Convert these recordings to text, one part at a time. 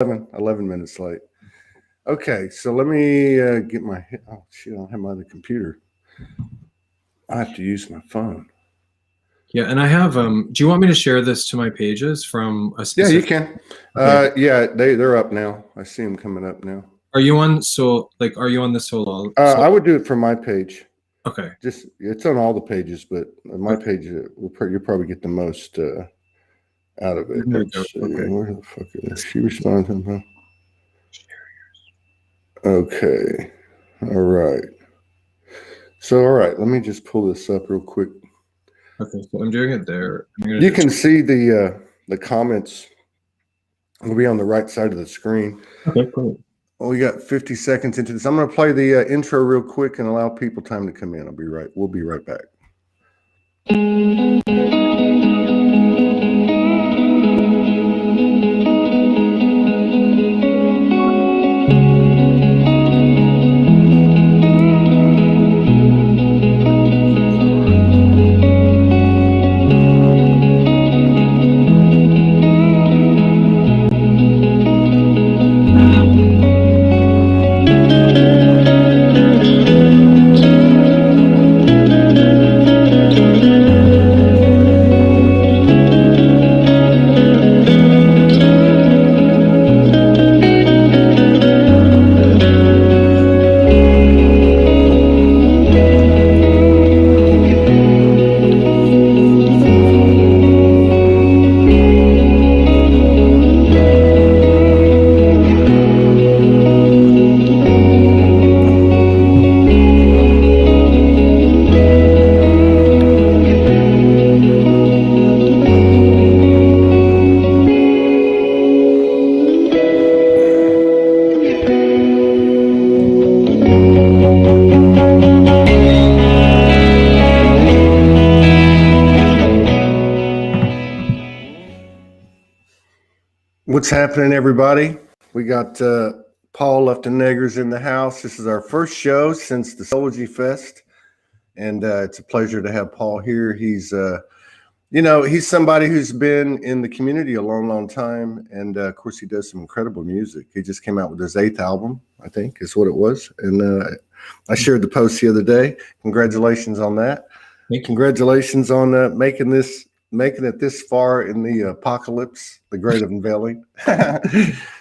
11 minutes late. Okay, so let me get my, oh shit, I don't have my other computer. I have to use my phone. Yeah, and I have, do you want me to share this to my pages from a specific? Yeah, you can. Okay. Yeah, they're up now. I see them coming up now. Are you on, are you on the Soul? I would do it from my page. Okay. Just, it's on all the pages, but my page, you'll probably get the most out of it. Let's see, okay. where the fuck is she responding? Huh? Okay. All right. So, all right, let me just pull this up real quick. Okay, so I'm doing it there. You can see the comments will be on the right side of the screen. Okay, cool. Well, we got 50 seconds into this. I'm going to play the intro real quick and allow people time to come in. We'll be right back. What's happening, everybody? We got Paul Luftenegger's in the house. This is our first show since the Soulogy Fest, and it's a pleasure to have Paul here. He's, he's somebody who's been in the community a long, long time, and of course, he does some incredible music. He just came out with his 8th album, I think, is what it was, and I shared the post the other day. Congratulations on that. Congratulations on making it this far in the apocalypse, the great unveiling.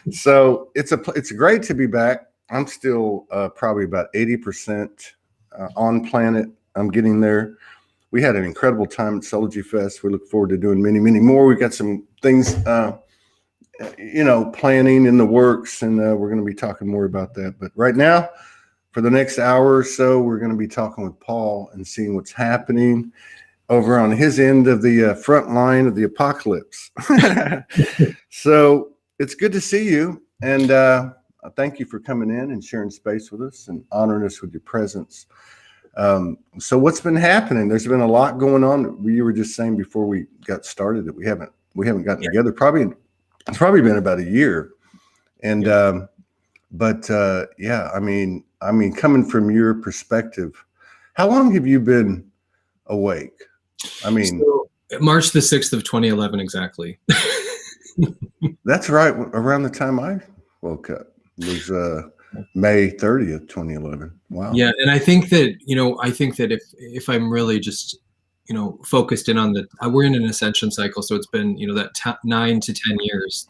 So it's great to be back. I'm still probably about 80% on planet. I'm getting there. We had an incredible time at Soulogy Fest. We look forward to doing many, many more. We've got some things, planning in the works, and we're going to be talking more about that. But right now, for the next hour or so, we're going to be talking with Paul and seeing what's happening over on his end of the front line of the apocalypse. So it's good to see you. And thank you for coming in and sharing space with us and honoring us with your presence. So what's been happening? There's been a lot going on. You were just saying before we got started that we haven't gotten together. It's probably been about a year. And, yeah, I mean, coming from your perspective, how long have you been awake? I mean, so, March the 6th of 2011, exactly. That's right. Around the time I woke up, it was May 30th, 2011. Wow. Yeah. And I think that, if I'm really just, focused in on we're in an ascension cycle. So it's been, that 9 to 10 years,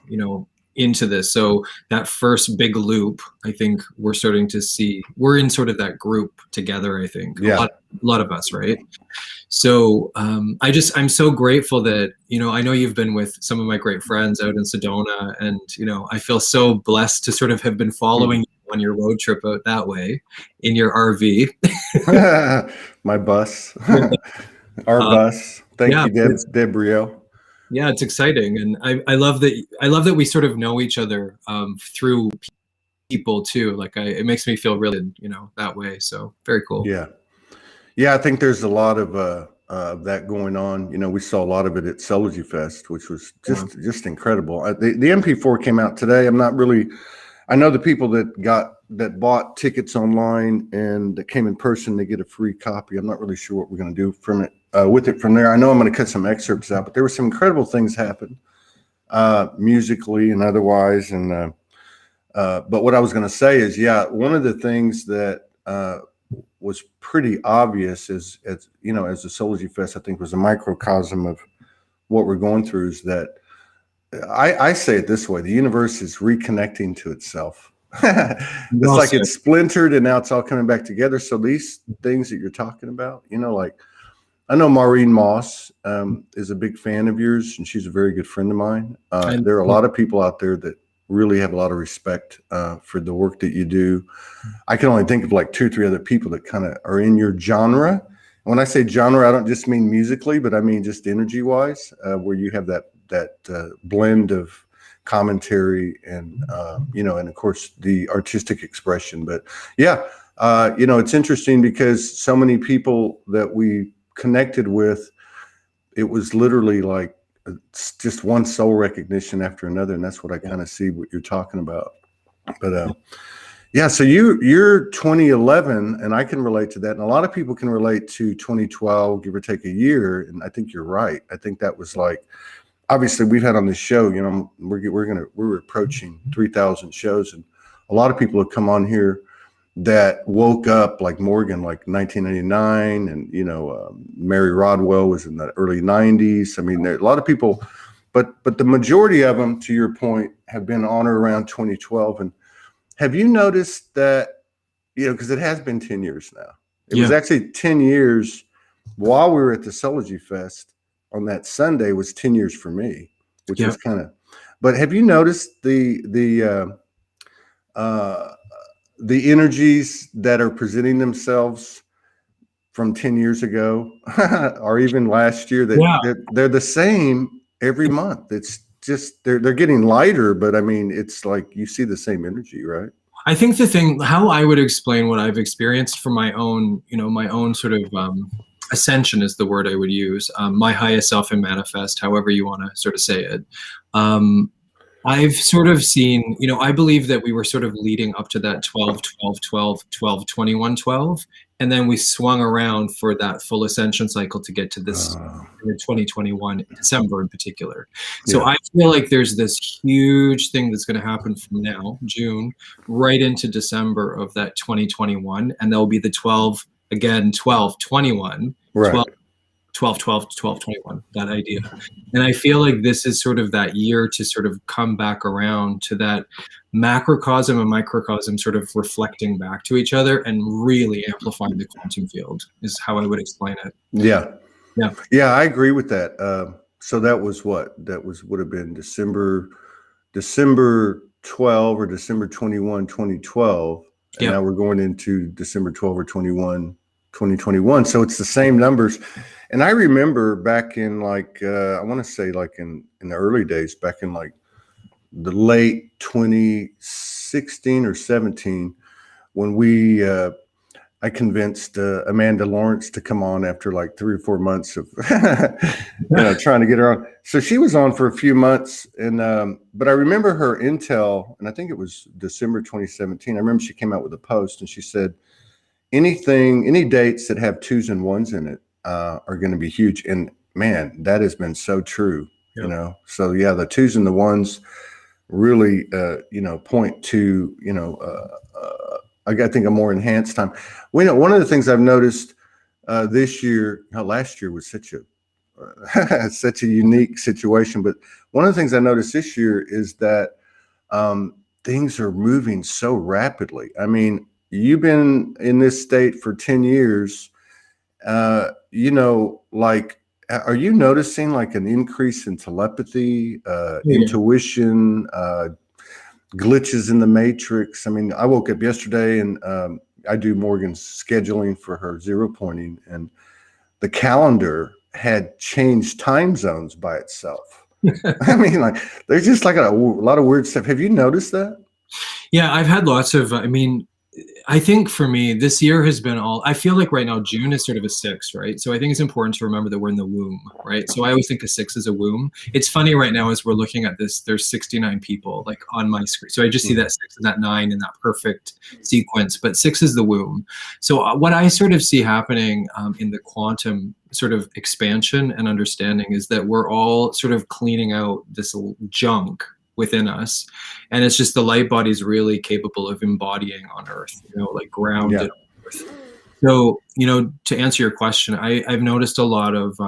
into this. So that first big loop, I think we're starting to see, we're in sort of that group together, I think. Yeah. A lot of us, right? So I'm so grateful that, I know you've been with some of my great friends out in Sedona, and, I feel so blessed to sort of have been following you on your road trip out that way in your RV. My bus, our bus. Thank you, Debrielle. Yeah, it's exciting, and I love that we sort of know each other through people too. Like it makes me feel really, that way. So very cool. Yeah. I think there's a lot of that going on. We saw a lot of it at Soulogy Fest, which was just incredible. The MP4 came out today. I know the people that bought tickets online and that came in person, they get a free copy. I'm not really sure what we're going to do with it from there. I know I'm going to cut some excerpts out, but there were some incredible things happen. musically and otherwise. And but what I was going to say is, yeah, one of the things that was pretty obvious is, as you know, as the Soulogy Fest, I think was a microcosm of what we're going through, is that I say it this way: the universe is reconnecting to itself. It's like it's splintered and now it's all coming back together. So these things that you're talking about, you know, like I know Maureen Moss is a big fan of yours, and she's a very good friend of mine. There are a lot of people out there that really have a lot of respect for the work that you do. I can only think of like 2 or 3 other people that kind of are in your genre. When I say genre, I don't just mean musically, but I mean just energy wise, where you have that blend of commentary and you know, and of course the artistic expression. But yeah, you know, it's interesting because so many people that we connected with, it was literally like it's just one soul recognition after another, and that's what I kind of see what you're talking about. But yeah, so you're 2011, and I can relate to that, and a lot of people can relate to 2012, give or take a year. And I think you're right. I think that was like, obviously we've had on this show, you know, we're approaching 3,000 shows, and a lot of people have come on here that woke up like Morgan, like 1989, and you know, Mary Rodwell was in the early 90s. I mean, there are a lot of people, but the majority of them, to your point, have been on or around 2012. And have you noticed that, you know, because it has been 10 years now. It was actually 10 years while we were at the Soulogy Fest on that Sunday was 10 years for me, which was kind of, but have you noticed the energies that are presenting themselves from 10 years ago or even last year, that they're the same every month? It's just, they're getting lighter, but I mean, it's like you see the same energy, right? I think the thing, how I would explain what I've experienced from my own, you know, my own sort of ascension is the word I would use, my highest self and manifest, however you want to sort of say it. I've sort of seen, you know, I believe that we were sort of leading up to that 12, 12, 12, 12, 21, 12. And then we swung around for that full ascension cycle to get to this 2021, December in particular. So I feel like there's this huge thing that's going to happen from now, June, right into December of that 2021. And there'll be the 12, again, 12, 21, 12, 12, 12, 12, 21, that idea. And I feel like this is sort of that year to sort of come back around to that macrocosm and microcosm sort of reflecting back to each other and really amplifying the quantum field is how I would explain it. Yeah, I agree with that. So that was would have been December 12 or December 21, 2012. And now we're going into December 12 or 21, 2021. So it's the same numbers. And I remember back in like, I want to say like in the early days, back in like the late 2016 or 17, when I convinced Amanda Lawrence to come on after like 3 or 4 months of you know, trying to get her on. So she was on for a few months, and but I remember her intel, and I think it was December 2017. I remember she came out with a post, and she said, any dates that have 2s and 1s in it are going to be huge. And man, that has been so true. You know, so yeah, the 2s and the 1s really you know, point to, you know, I think a more enhanced time. We know one of the things I've noticed this year, last year was such a unique situation, but one of the things I noticed this year is that things are moving so rapidly. I mean, you've been in this state for 10 years. You know, like, are you noticing like an increase in telepathy, intuition, glitches in the matrix? I mean, I woke up yesterday, and I do Morgan's scheduling for her 0 pointing, and the calendar had changed time zones by itself. I mean, like, there's just like a lot of weird stuff. Have you noticed that? Yeah, I've had lots of, I mean, I think for me, this year has been I feel like right now, June is sort of a 6, right? So I think it's important to remember that we're in the womb, right? So I always think a 6 is a womb. It's funny right now as we're looking at this, there's 69 people like on my screen. So I just see that 6 and that 9 in that perfect sequence, but 6 is the womb. So what I sort of see happening in the quantum sort of expansion and understanding is that we're all sort of cleaning out this junk within us, and it's just the light body is really capable of embodying on Earth, like grounded Earth. So, to answer your question, I've noticed a lot of,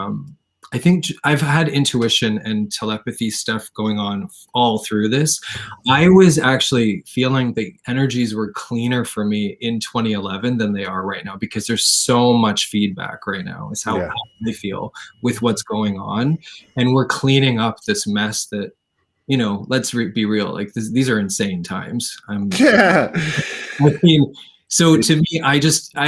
I think I've had intuition and telepathy stuff going on all through this. I was actually feeling the energies were cleaner for me in 2011 than they are right now, because there's so much feedback right now. It's how I feel with what's going on. And we're cleaning up this mess that, let's be real. Like these are insane times. I mean, so to me, I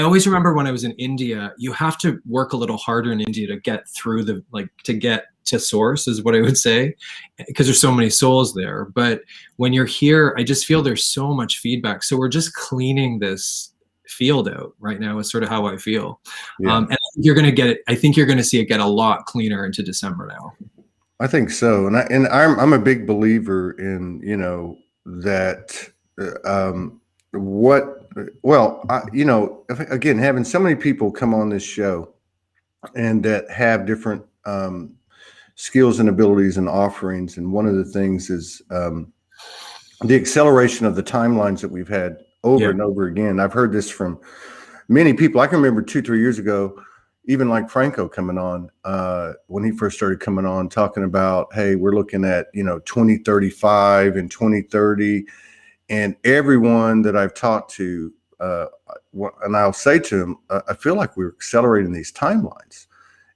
always remember when I was in India, you have to work a little harder in India to get through to get to source, is what I would say, because there's so many souls there. But when you're here, I just feel there's so much feedback. So we're just cleaning this field out right now is sort of how I feel. And I think you're going to get it. I think you're going to see it get a lot cleaner into December now. I think so. And I'm a big believer in, that, again, having so many people come on this show and that have different skills and abilities and offerings. And one of the things is the acceleration of the timelines that we've had over and over again. I've heard this from many people. I can remember 2-3 years ago, even like Franco coming on when he first started coming on, talking about, hey, we're looking at, 2035 and 2030. And everyone that I've talked to, and I'll say to them, I feel like we're accelerating these timelines.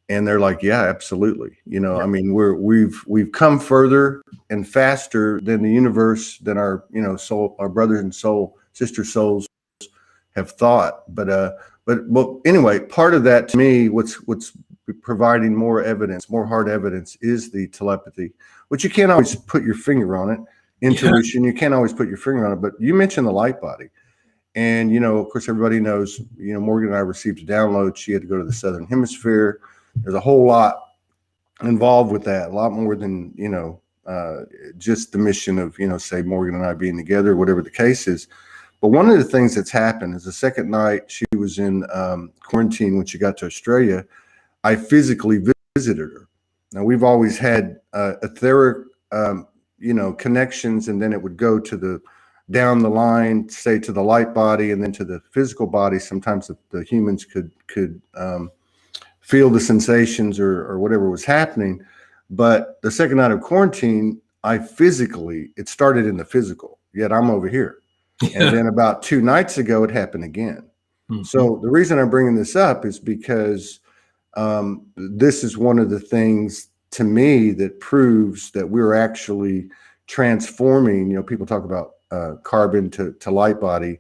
And they're like, yeah, absolutely. I mean, we've come further and faster than the universe, than our, our brothers and sister souls have thought. But anyway, part of that to me, what's providing more evidence, more hard evidence, is the telepathy, which you can't always put your finger on it. Intuition, you can't always put your finger on it, but you mentioned the light body. And, of course, everybody knows, Morgan and I received a download. She had to go to the Southern Hemisphere. There's a whole lot involved with that, a lot more than, just the mission of, say Morgan and I being together, whatever the case is. But one of the things that's happened is the second night she was in quarantine when she got to Australia, I physically visited her. Now, we've always had etheric, connections, and then it would go to down the line, say to the light body, and then to the physical body. Sometimes the humans could feel the sensations or whatever was happening. But the second night of quarantine, it started in the physical, yet I'm over here. And then about 2 nights ago, it happened again. Mm-hmm. So the reason I'm bringing this up is because this is one of the things to me that proves that we're actually transforming. People talk about carbon to light body,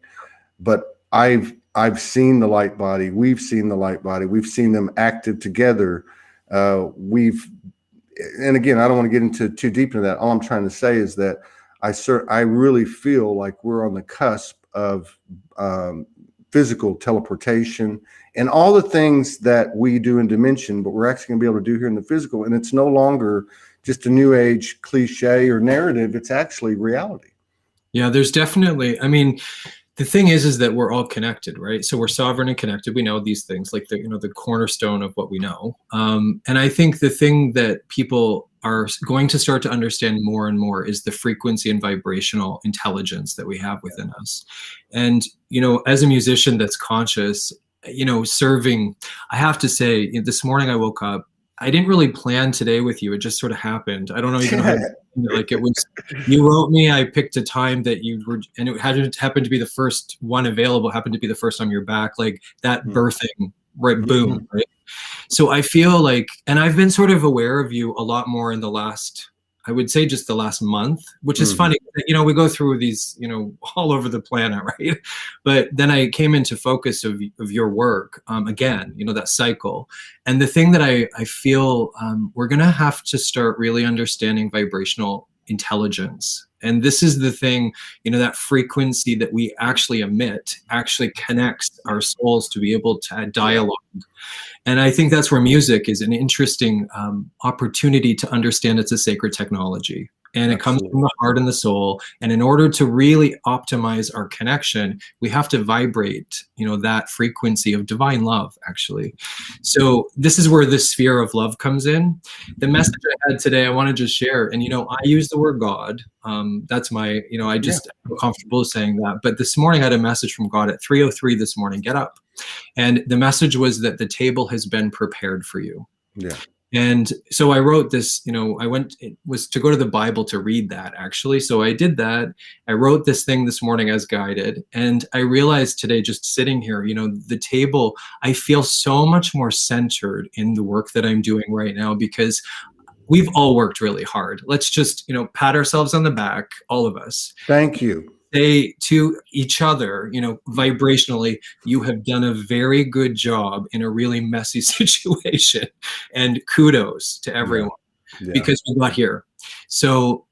but I've seen the light body. We've seen the light body. We've seen them active together. And again, I don't want to get into too deep into that. All I'm trying to say is that I really feel like we're on the cusp of physical teleportation and all the things that we do in dimension, but we're actually going to be able to do here in the physical. And it's no longer just a new age cliche or narrative. It's actually reality. Yeah, there's definitely, the thing is that we're all connected, right? So we're sovereign and connected. We know these things, like the cornerstone of what we know. And I think the thing that people are going to start to understand more and more is the frequency and vibrational intelligence that we have within us. And, as a musician that's conscious, serving, I have to say, this morning I woke up, I didn't really plan today with you. It just sort of happened. I don't know even how like it was, you wrote me, I picked a time that you were, and it happened to be the first one available, happened to be the first time you're back, like that birthing, right? Boom, right? So I feel like, and I've been sort of aware of you a lot more in the last, I would say just the last month, which is funny. We go through these, all over the planet, right? But then I came into focus of your work again, that cycle. And the thing that I feel we're going to have to start really understanding vibrational intelligence. And this is the thing, that frequency that we actually emit actually connects our souls to be able to dialogue. And I think that's where music is an interesting opportunity to understand it's a sacred technology. And it comes from Absolutely. the heart and the soul. And in order to really optimize our connection, we have to vibrate, that frequency of divine love, actually. So this is where the sphere of love comes in. The message I had today, I want to just share. And, I use the word God. That's my, I just feel comfortable saying that. But this morning I had a message from God at 3:03 this morning. Get up. And the message was that the table has been prepared for you. Yeah. And so I wrote this, it was to go to the Bible to read that, actually. So I did that. I wrote this thing this morning as guided. And I realized today, just sitting here, the table, I feel so much more centered in the work that I'm doing right now, because we've all worked really hard. Let's just, pat ourselves on the back, all of us. Thank you. Say to each other, vibrationally, you have done a very good job in a really messy situation, and kudos to everyone because we got here. So,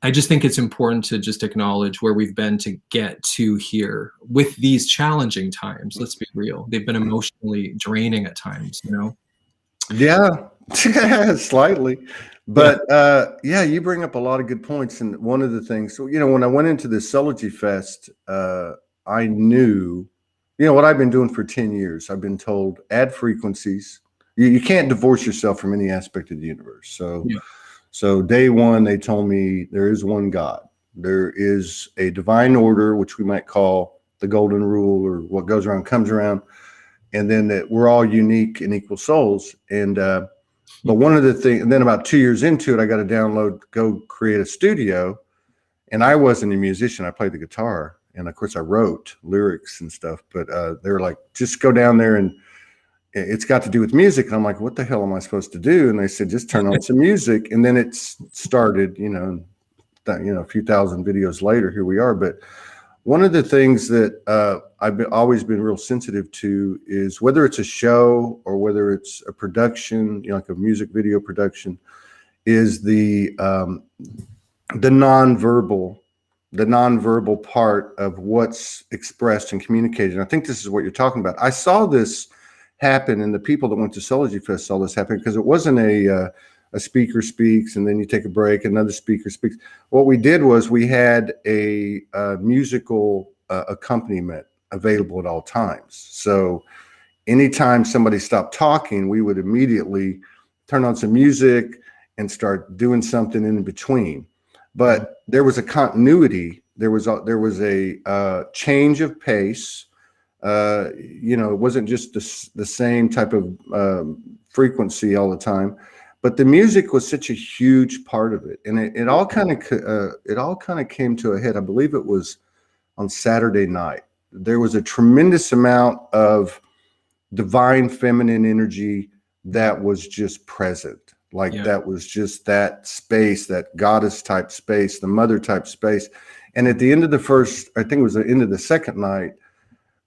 I just think it's important to just acknowledge where we've been to get to here with these challenging times. Let's be real. They've been emotionally draining at times, Yeah, slightly. But you bring up a lot of good points. And one of the things, so, when I went into the Soulogy Fest, I knew, what I've been doing for 10 years. I've been told add frequencies. You can't divorce yourself from any aspect of the universe. So day one, they told me there is one God. There is a divine order, which we might call the golden rule, or what goes around comes around. And then that we're all unique and equal souls. And but one of the things, and then about 2 years into it, I got to go create a studio. And I wasn't a musician. I played the guitar. And of course I wrote lyrics and stuff, but they were like, just go down there and it's got to do with music. And I'm like, what the hell am I supposed to do? And they said, just turn on some music. And then it started, a few thousand videos later, here we are. But one of the things that I've always been real sensitive to is whether it's a show or whether it's a production, like a music video production, is the nonverbal part of what's expressed and communicated. And I think this is what you're talking about. I saw this happen, and the people that went to Soulogy Fest saw this happen, because it wasn't a speaker speaks and then you take a break, another speaker speaks. What we did was we had a musical accompaniment available at all times. So anytime somebody stopped talking, we would immediately turn on some music and start doing something in between. But there was a continuity. There was a change of pace. It wasn't just the same type of frequency all the time. But the music was such a huge part of it, and it all kind of came to a head. I believe it was on Saturday night. There was a tremendous amount of divine feminine energy that was just present. That was just that space, that goddess type space, the mother type space. And at the end of the first, I think it was the end of the second night,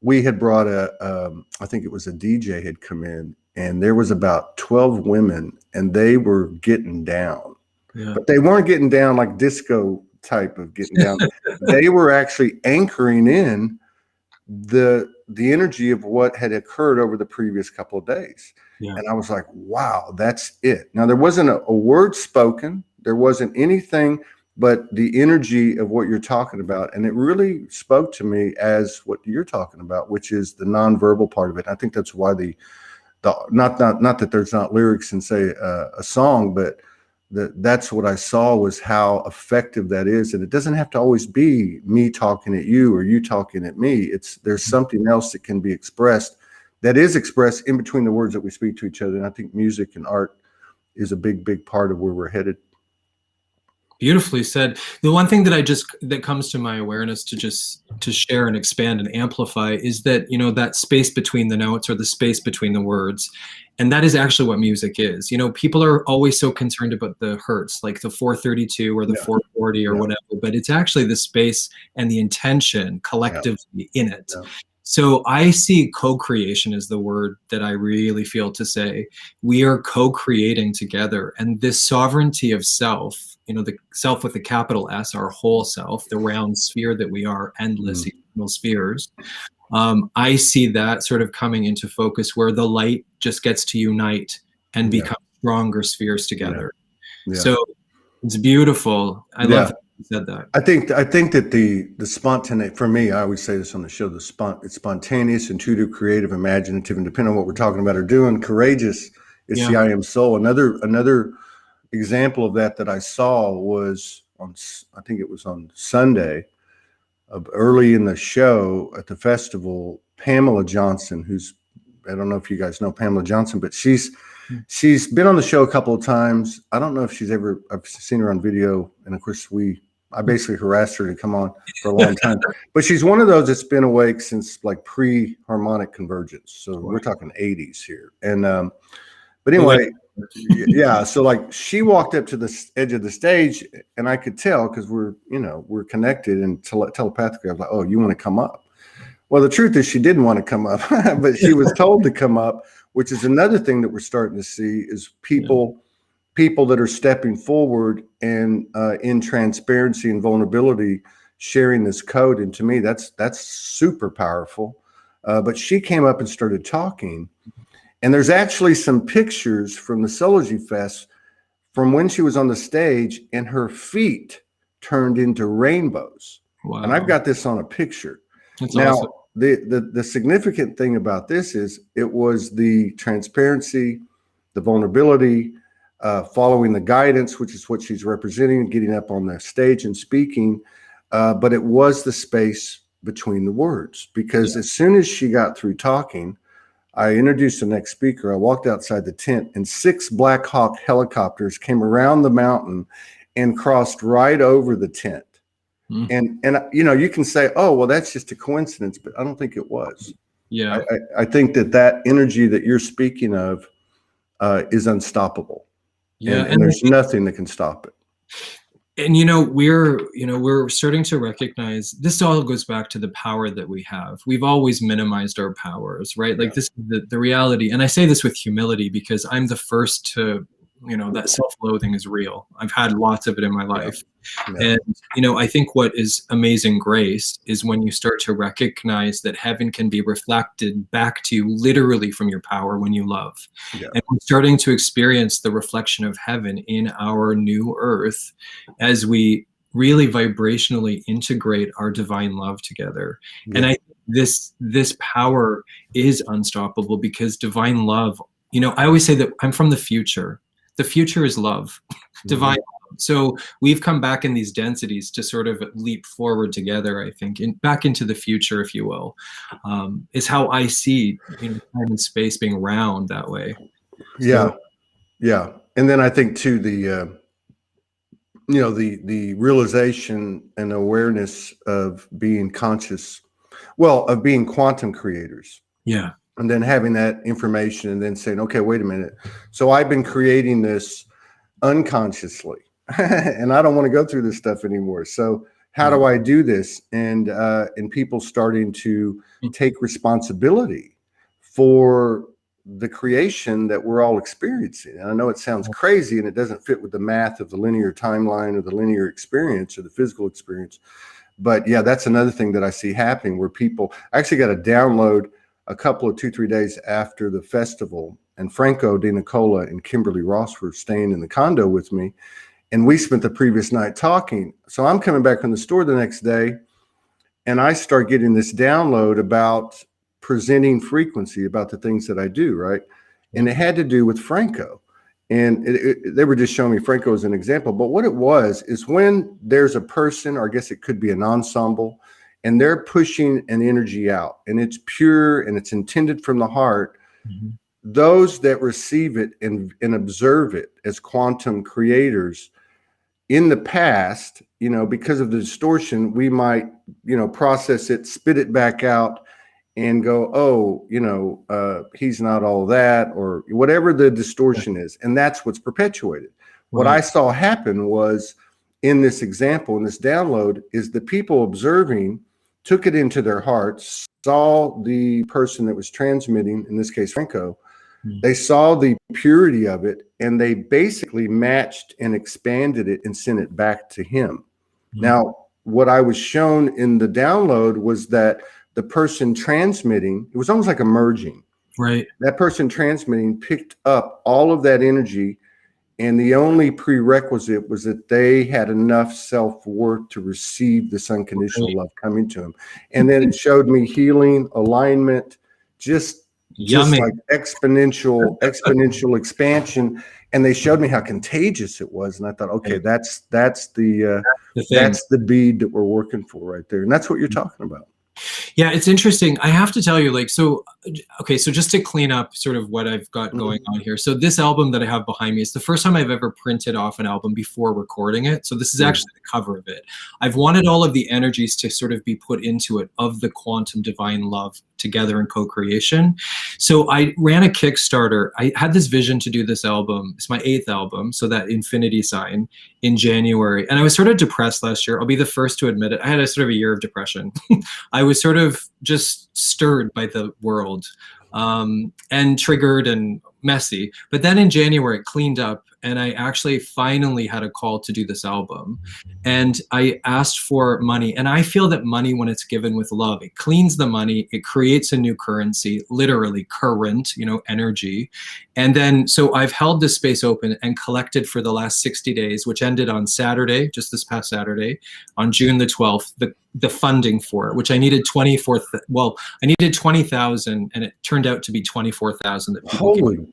we had brought I think it was a DJ had come in. And there was about 12 women, and they were getting down. Yeah. But they weren't getting down like disco type of getting down. They were actually anchoring in the energy of what had occurred over the previous couple of days. Yeah. And I was like, wow, that's it. Now, there wasn't a word spoken. There wasn't anything but the energy of what you're talking about. And it really spoke to me as what you're talking about, which is the nonverbal part of it. I think that's why not that there's not lyrics in, say, a song, but that's what I saw was how effective that is. And it doesn't have to always be me talking at you or you talking at me. There's something else that can be expressed, that is expressed in between the words that we speak to each other. And I think music and art is a big, big part of where we're headed. Beautifully said. The one thing that comes to my awareness to share and expand and amplify is that, that space between the notes, or the space between the words. And that is actually what music is. People are always so concerned about the hertz, like the 432 or the 440 or whatever, but it's actually the space and the intention collectively in it. Yeah. So I see co-creation as the word that I really feel to say. We are co-creating together, and this sovereignty of self, the self with a capital S, our whole self, the round sphere that we are, endless eternal spheres. I see that sort of coming into focus, where the light just gets to unite and become stronger spheres together. Yeah. Yeah. So It's beautiful. I love that you said that. I think that the spontaneous, for me, I always say this on the show, it's spontaneous, intuitive, creative, imaginative, and depending on what we're talking about or doing, courageous is the I am soul. Another example of that I saw was on, I think it was on Sunday, early in the show at the festival, Pamela Johnson, who's, I don't know if you guys know Pamela Johnson, but she's been on the show a couple of times. I don't know if I've seen her on video. And of course I basically harassed her to come on for a long time, but she's one of those that's been awake since like pre-harmonic convergence. So we're talking 80s here. And, but anyway, yeah. So like she walked up to the edge of the stage and I could tell, cause we're connected and telepathically, I was like, oh, you want to come up? Well, the truth is she didn't want to come up, but she was told to come up, which is another thing that we're starting to see is people that are stepping forward and in transparency and vulnerability, sharing this code. And to me, that's super powerful. But she came up and started talking. And there's actually some pictures from the Soulogy Fest from when she was on the stage and her feet turned into rainbows. Wow. And I've got this on a picture. That's now, awesome. The significant thing about this is it was the transparency, the vulnerability, following the guidance, which is what she's representing, getting up on the stage and speaking. But it was the space between the words, because as soon as she got through talking, I introduced the next speaker. I walked outside the tent and 6 Black Hawk helicopters came around the mountain and crossed right over the tent. And you can say, oh, well, that's just a coincidence, but I don't think it was. Yeah. I think that energy that you're speaking of is unstoppable. Yeah. And there's nothing that can stop it. And, we're starting to recognize this all goes back to the power that we have. We've always minimized our powers, right? Like this is the reality. And I say this with humility because I'm the first to, that self-loathing is real. I've had lots of it in my life. Yeah. And, I think what is amazing grace is when you start to recognize that heaven can be reflected back to you literally from your power when you love. Yeah. And we're starting to experience the reflection of heaven in our new earth as we really vibrationally integrate our divine love together. Yeah. And I this power is unstoppable because divine love, I always say that I'm from the future. The future is love, divine love. So we've come back in these densities to sort of leap forward together, I think, back into the future, if you will, is how I see time and space being round that way. Yeah. Yeah. And then I think too, the realization and awareness of being conscious, of being quantum creators. Yeah. And then having that information and then saying, okay, wait a minute. So I've been creating this unconsciously and I don't want to go through this stuff anymore. So how do I do this? And people starting to take responsibility for the creation that we're all experiencing. And I know it sounds crazy and it doesn't fit with the math of the linear timeline or the linear experience or the physical experience. But yeah, that's another thing that I see happening where people actually got a download a couple of 2-3 days after the festival, and Franco De Nicola and Kimberly Ross were staying in the condo with me, and we spent the previous night talking. So I'm coming back from the store the next day, and I start getting this download about presenting frequency, about the things that I do, right? And it had to do with Franco. And they were just showing me Franco as an example. But what it was is when there's a person, or I guess it could be an ensemble, and they're pushing an energy out and it's pure and it's intended from the heart, those that receive it and observe it as quantum creators in the past, because of the distortion, we might, process it, spit it back out and go, oh, he's not all that, or whatever the distortion is. And that's what's perpetuated. What I saw happen was in this example, in this download, is the people observing took it into their hearts, saw the person that was transmitting, in this case, Franco, they saw the purity of it, and they basically matched and expanded it and sent it back to him. Now, what I was shown in the download was that the person transmitting, it was almost like a merging. Right. That person transmitting picked up all of that energy And the only prerequisite was that they had enough self-worth to receive this unconditional love coming to them. And then it showed me healing, alignment, just Yummy. like exponential expansion. And they showed me how contagious it was. And I thought, okay, that's the bead that we're working for right there. And that's what you're talking about. Yeah, it's interesting. I have to tell you, like, so, okay, so just to clean up sort of what I've got going on here. So this album that I have behind me is the first time I've ever printed off an album before recording it. So this is actually the cover of it. I've wanted all of the energies to sort of be put into it of the quantum divine love together in co-creation. So I ran a Kickstarter. I had this vision to do this album. It's my 8th album, so that infinity sign, in January. And I was sort of depressed last year. I'll be the first to admit it. I had a sort of a year of depression. I was sort of just stirred by the world, and triggered and messy. But then in January, it cleaned up, and I actually finally had a call to do this album. And I asked for money. And I feel that money, when it's given with love, it cleans the money, it creates a new currency, literally current, you know, energy. And then, so I've held this space open and collected for the last 60 days, which ended on Saturday, just this past Saturday, on June the 12th, the funding for it, which I needed I needed 20,000, and it turned out to be 24,000 that people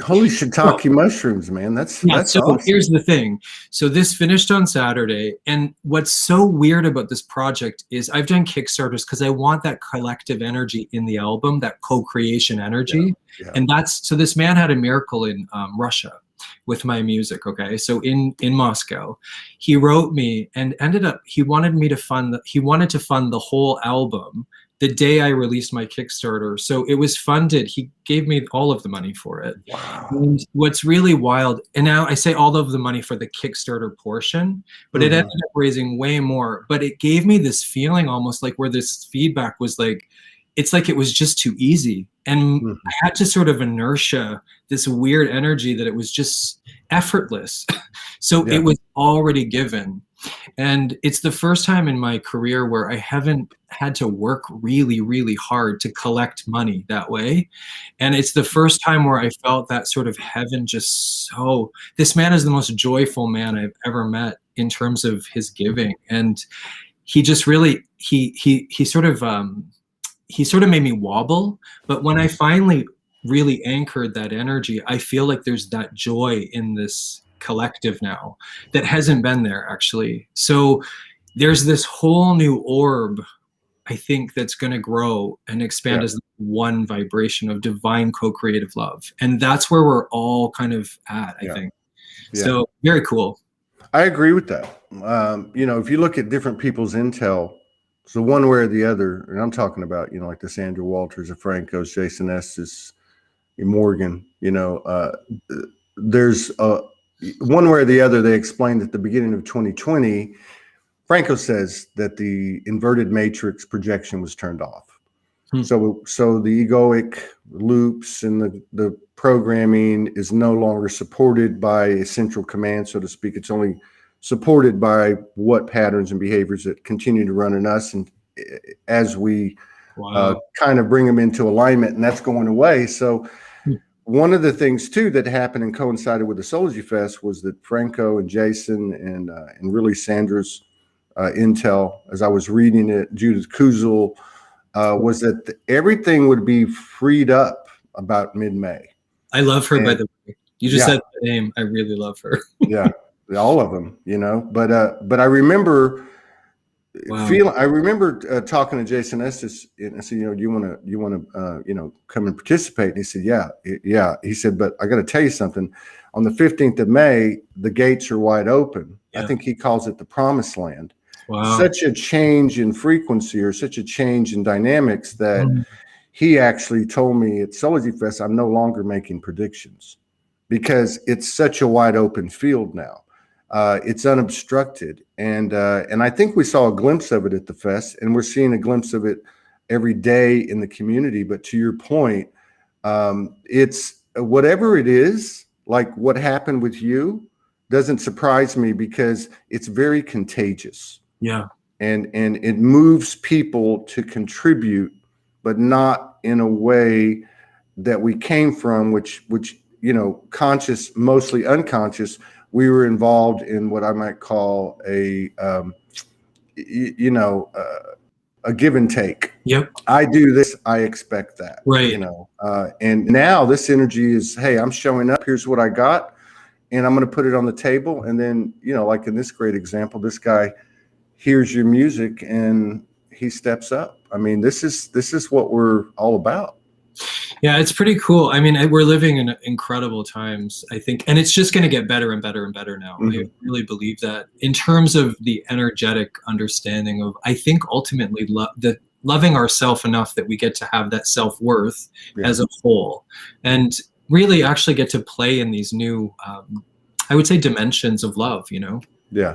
Holy shiitake mushrooms, man. That's so awesome. Here's the thing. So this finished on Saturday. And what's so weird about this project is I've done Kickstarters because I want that collective energy in the album, that co-creation energy. Yeah. And so this man had a miracle in Russia with my music. Okay. So in Moscow, he wrote me and ended up, he wanted to fund the whole album the day I released my Kickstarter. So it was funded. He gave me all of the money for it. Wow. And what's really wild, and now I say all of the money for the Kickstarter portion, but it ended up raising way more. But it gave me this feeling almost like where this feedback was like, it's like it was just too easy. And I had to sort of inertia, this weird energy that it was just effortless. So it was already given. And it's the first time in my career where I haven't had to work really, really hard to collect money that way. And it's the first time where I felt that sort of heaven just so, this man is the most joyful man I've ever met in terms of his giving. And he just really, he sort of made me wobble. But when I finally really anchored that energy, I feel like there's that joy in this collective now that hasn't been there actually. So there's this whole new orb, I think, that's going to grow and expand as one vibration of divine co-creative love. And that's where we're all kind of at, I think. So very cool. I agree with that. You know, if you look at different people's intel, so one way or the other, and I'm talking about, you know, like the Sandra Walters, the Francos, Jason Estes, Morgan, you know, there's one way or the other, they explained at the beginning of 2020, Franco says that the inverted matrix projection was turned off. So the egoic loops and the programming is no longer supported by a central command, so to speak. It's only supported by what patterns and behaviors that continue to run in us, and as we kind of bring them into alignment, and that's going away. So one of the things too that happened and coincided with the Soulogy Fest was that Franco and Jason and really Sandra's intel, as I was reading it, Judith Kuzel, was that everything would be freed up about mid-May. I love her, by the way. You just said the name. I really love her. Yeah, all of them, you know. But I remember I remember talking to Jason Estes, and I said, you know, you want to you know, come and participate? And he said, yeah. He said, but I got to tell you something. On the 15th of May, the gates are wide open. I think he calls it the promised land. Wow. Such a change in frequency, or such a change in dynamics, that he actually told me at Soulogy Fest, I'm no longer making predictions because it's such a wide open field now. It's unobstructed. And I think we saw a glimpse of it at the fest, and we're seeing a glimpse of it every day in the community. But to your point, it's whatever it is, like what happened with you, doesn't surprise me because it's very contagious. Yeah. And it moves people to contribute, but not in a way that we came from, which conscious, mostly unconscious, we were involved in what I might call a give and take. Yep. I do this, I expect that. Right. And now this energy is, hey, I'm showing up. Here's what I got, and I'm going to put it on the table. And then, like in this great example, this guy hears your music and he steps up. I mean, this is what we're all about. Yeah, it's pretty cool. I mean, we're living in incredible times, I think, and it's just going to get better and better and better now. Mm-hmm. I really believe that in terms of the energetic understanding of, I think ultimately loving ourselves enough that we get to have that self-worth as a whole, and really actually get to play in these new, I would say, dimensions of love, Yeah,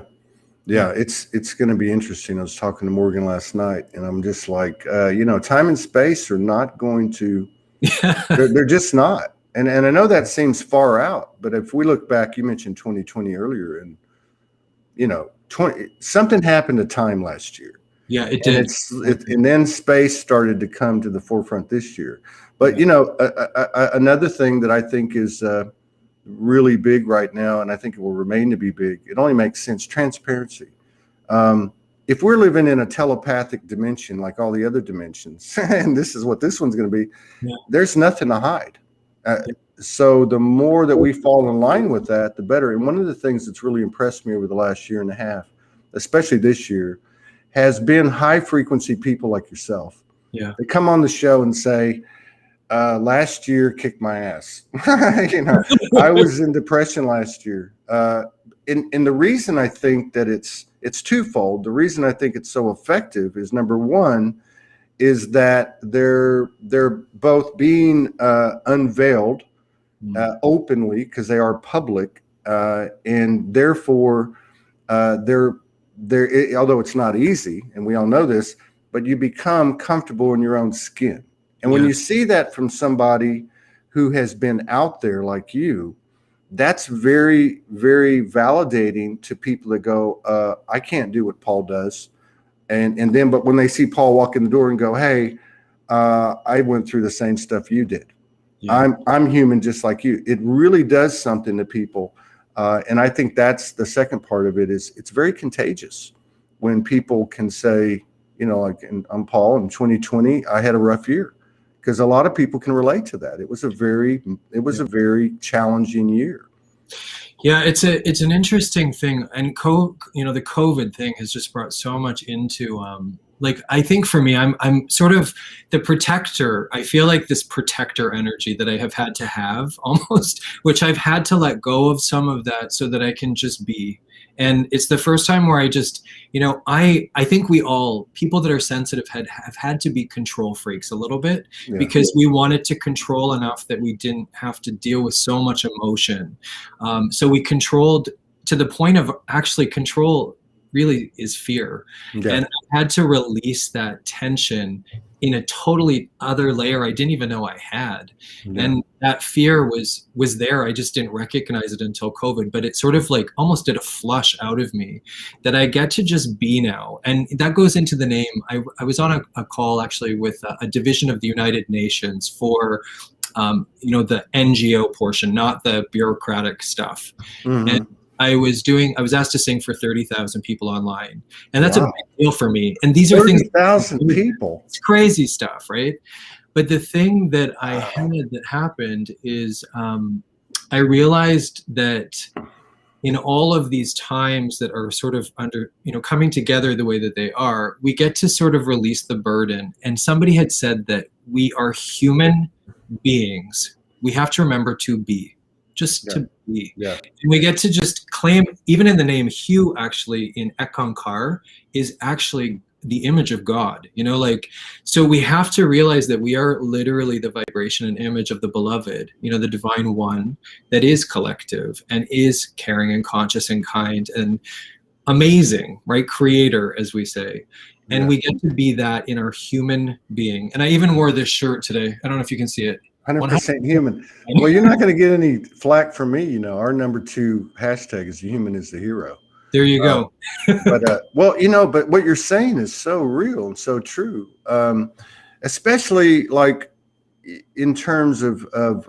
it's going to be interesting. I was talking to Morgan last night, and I'm just like, time and space are not going to, they're just not. And I know that seems far out, but if we look back, you mentioned 2020 earlier, and something happened to time last year. Yeah, it did. And then space started to come to the forefront this year. But another thing that I think is really big right now, and I think it will remain to be big, it only makes sense, transparency. If we're living in a telepathic dimension like all the other dimensions, and this is what this one's going to be, there's nothing to hide. So the more that we fall in line with that, the better. And one of the things that's really impressed me over the last year and a half, especially this year, has been high frequency people like yourself. Yeah, they come on the show and say, last year kicked my ass. I was in depression last year. And the reason I think that it's twofold. The reason I think it's so effective is, number one, is that they're both being unveiled openly, because they are public, and therefore they're although it's not easy, and we all know this, but you become comfortable in your own skin. And when you see that from somebody who has been out there like you, that's very, very validating to people that go, I can't do what Paul does. But when they see Paul walk in the door and go, hey, I went through the same stuff you did. Yeah. I'm human just like you. It really does something to people. And I think that's the second part of it, is it's very contagious when people can say, I'm Paul, in 2020, I had a rough year. Because a lot of people can relate to that. It was a very challenging year. Yeah, it's an interesting thing, and the COVID thing has just brought so much into I think for me, I'm sort of the protector. I feel like this protector energy that I have had to have almost, which I've had to let go of some of that so that I can just be. And it's the first time where I just, I think we all, people that are sensitive, have had to be control freaks a little bit, because we wanted to control enough that we didn't have to deal with so much emotion. So we controlled to the point of actually control really is fear. Yeah. And I had to release that tension in a totally other layer I didn't even know I had. Yeah. And that fear was there. I just didn't recognize it until COVID, but it sort of almost did a flush out of me that I get to just be now. And that goes into the name. I was on a call actually with a division of the United Nations for the NGO portion, not the bureaucratic stuff. Mm-hmm. And I was asked to sing for 30,000 people online, and that's a big deal for me. And these are 30,000 people. It's crazy stuff, right? But the thing that I had that happened is I realized that in all of these times that are sort of coming together the way that they are, we get to sort of release the burden. And somebody had said that we are human beings. We have to remember to be. Just to be. Yeah. And we get to just claim, even in the name Hugh, actually in Ekankar, is actually the image of God, so we have to realize that we are literally the vibration and image of the beloved, the divine one that is collective and is caring and conscious and kind and amazing, right? Creator, as we say. And we get to be that in our human being. And I even wore this shirt today. I don't know if you can see it. 100% human. Well, you're not going to get any flack from me. Our number 2 hashtag is human is the hero. There you go. But what you're saying is so real and so true. Especially in terms of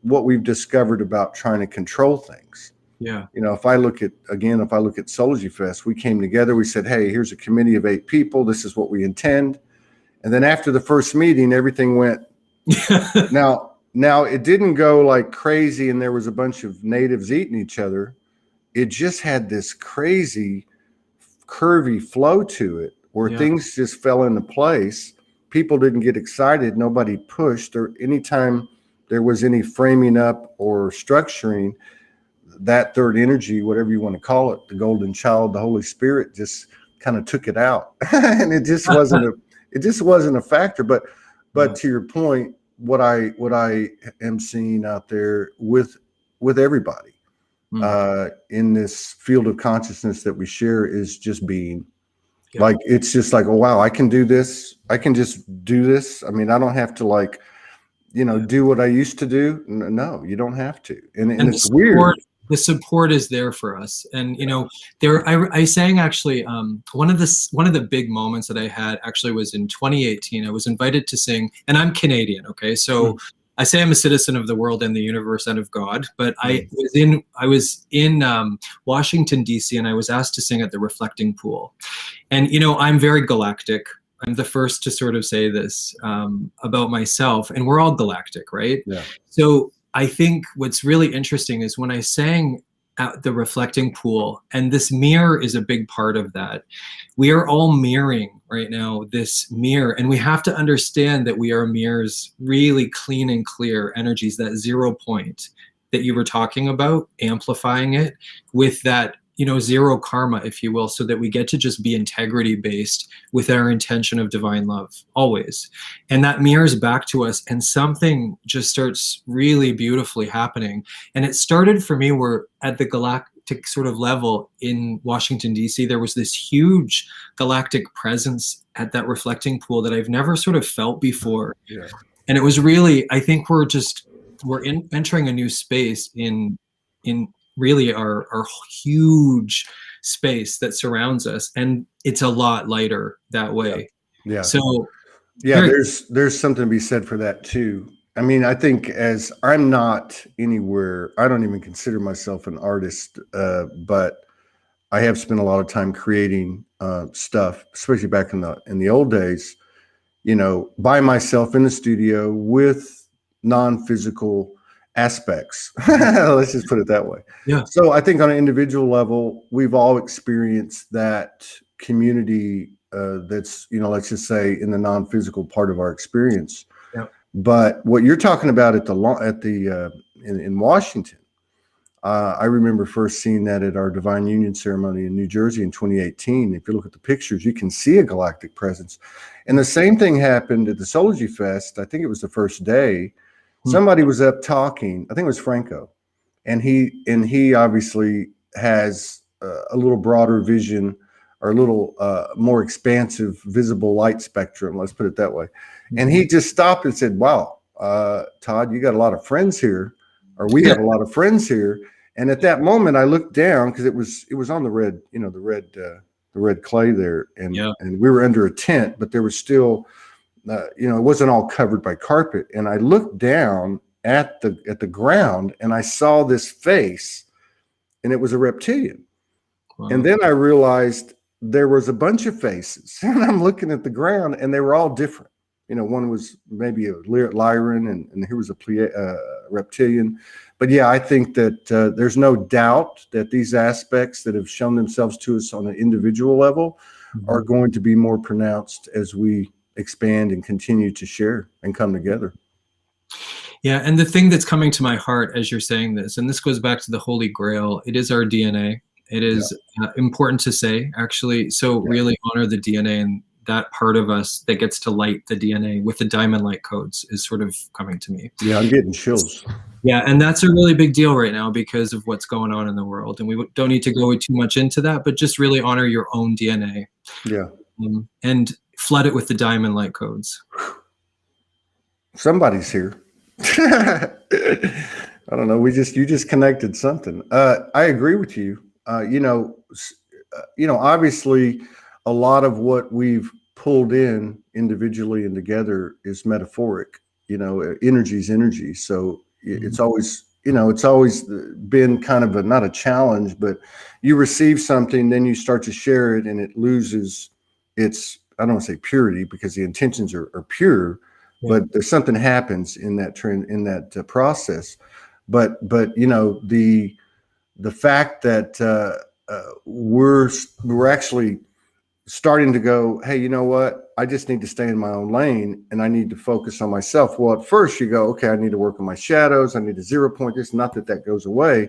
what we've discovered about trying to control things. Yeah. You know, if I look at Soulogy Fest, we came together, we said, hey, here's a committee of 8 people. This is what we intend. And then after the first meeting, everything went. Now it didn't go like crazy and there was a bunch of natives eating each other. It just had this crazy curvy flow to it where things just fell into place. People didn't get excited. Nobody pushed, or anytime there was any framing up or structuring, that third energy, whatever you want to call it, the golden child, the Holy Spirit, just kind of took it out. And it just wasn't a factor. But to your point, what I am seeing out there with everybody in this field of consciousness that we share is just being. Like, it's just like, oh, wow, I can do this. I can just do this. I mean, I don't have to like, do what I used to do. No, you don't have to. And it's weird. The support is there for us. And, I sang actually, one of the big moments that I had actually was in 2018. I was invited to sing, and I'm Canadian. Okay. So I say I'm a citizen of the world and the universe and of God, but I was in Washington, DC, and I was asked to sing at the Reflecting Pool. And, I'm very galactic. I'm the first to sort of say this about myself, and we're all galactic, right? Yeah. So I think what's really interesting is when I sang at the Reflecting Pool, and this mirror is a big part of that. We are all mirroring right now, this mirror, and we have to understand that we are mirrors, really clean and clear energies, that 0 point that you were talking about, amplifying it with that, zero karma, if you will, so that we get to just be integrity based with our intention of divine love always. And that mirrors back to us, and something just starts really beautifully happening. And it started for me where at the galactic sort of level in Washington, DC, there was this huge galactic presence at that Reflecting Pool that I've never sort of felt before. Yeah. And it was really, I think we're entering a new space in really our huge space that surrounds us, and it's a lot lighter that way. Yeah. So there's something to be said for that too. I mean, I think as I'm not anywhere, I don't even consider myself an artist, but I have spent a lot of time creating stuff, especially back in the old days, by myself in the studio with non-physical aspects. Let's just put it that way. Yeah. So I think on an individual level, we've all experienced that community that's, let's just say in the non-physical part of our experience. Yeah. But what you're talking about in Washington, I remember first seeing that at our Divine Union ceremony in New Jersey in 2018. If you look at the pictures, you can see a galactic presence. And the same thing happened at the Soulogy Fest. I think it was the first day. Somebody was up talking, I think it was Franco, and he obviously has a little broader vision, or a little more expansive visible light spectrum, let's put it that way. And he just stopped and said, wow, Todd, you got a lot of friends here, or we have a lot of friends here. And at that moment I looked down, because it was on the red, the red clay there, and we were under a tent, but there was still it wasn't all covered by carpet. And I looked down at the ground, and I saw this face, and it was a reptilian. Wow. And then I realized there was a bunch of faces, and I'm looking at the ground, and they were all different. One was maybe a Lyran, and here was a reptilian. But yeah, I think that there's no doubt that these aspects that have shown themselves to us on an individual level are going to be more pronounced as we expand and continue to share and come together. Yeah, and the thing that's coming to my heart as you're saying this, and this goes back to the Holy Grail, it is our DNA. It is important to say, actually. So really honor the DNA, and that part of us that gets to light the DNA with the diamond light codes is sort of coming to me. Yeah, I'm getting chills. Yeah, and that's a really big deal right now because of what's going on in the world. And we don't need to go too much into that, but just really honor your own DNA. Yeah. And flood it with the diamond light codes. Somebody's here. I don't know. You just connected something. I agree with you. Obviously a lot of what we've pulled in individually and together is metaphoric. Energy is energy. So, it's always, it's always been kind of not a challenge, but you receive something, then you start to share it and it loses its, I don't want to say purity because the intentions are pure, but there's something happens in that trend, in that process. But the fact that we're actually starting to go, hey, you know what? I just need to stay in my own lane and I need to focus on myself. Well, at first you go, okay, I need to work on my shadows. I need to 0 point this. Not that that goes away,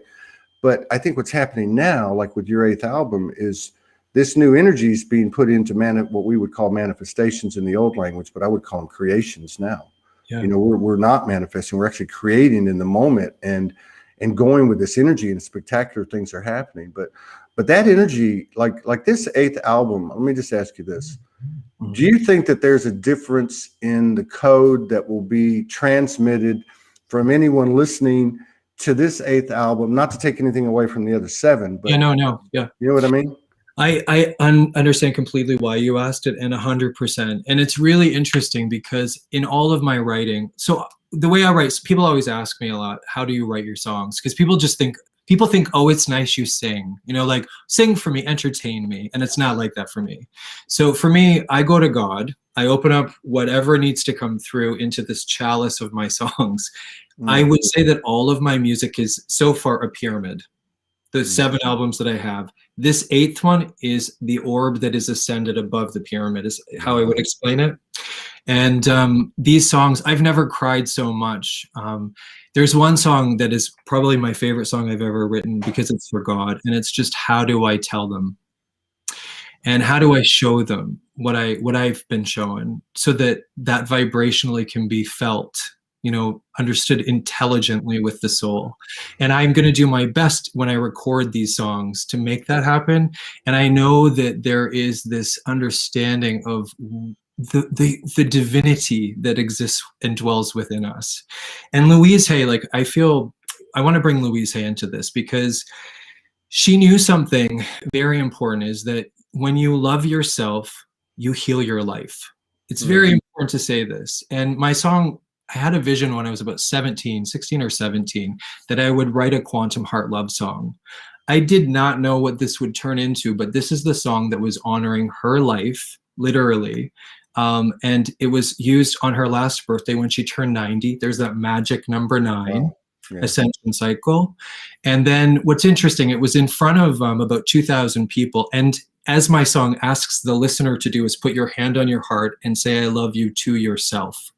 but I think what's happening now, like with your 8th album, is this new energy is being put into what we would call manifestations in the old language, but I would call them creations now. Yeah. We're not manifesting. We're actually creating in the moment and going with this energy, and spectacular things are happening. But that energy, like this 8th album, let me just ask you this. Do you think that there's a difference in the code that will be transmitted from anyone listening to this 8th album? Not to take anything away from the other 7, but no. You know what I mean? I understand completely why you asked it, and 100%. And it's really interesting because in all of my writing, so the way I write, people always ask me a lot, how do you write your songs? Because people think, oh, it's nice you sing, like sing for me, entertain me. And it's not like that for me. So for me, I go to God, I open up whatever needs to come through into this chalice of my songs. I would say that all of my music is so far a pyramid. The 7 albums that I have, this 8th one is the orb that is ascended above the pyramid, is how I would explain it. And these songs, I've never cried so much. There's one song that is probably my favorite song I've ever written because it's for God, and it's just, how do I tell them? And how do I show them what I've been shown, so that vibrationally can be felt, understood intelligently with the soul. And I'm going to do my best when I record these songs to make that happen. And I know that there is this understanding of the divinity that exists and dwells within us. And Louise Hay, I want to bring Louise Hay into this because she knew something very important, is that when you love yourself, you heal your life. It's very important to say this. And my song, I had a vision when I was about 16 or 17, that I would write a quantum heart love song. I did not know what this would turn into, but this is the song that was honoring her life, literally. And it was used on her last birthday when she turned 90. There's that magic number 9. Wow. Yeah. Ascension cycle. And then what's interesting, it was in front of about 2,000 people. And as my song asks the listener to do, is put your hand on your heart and say, I love you to yourself.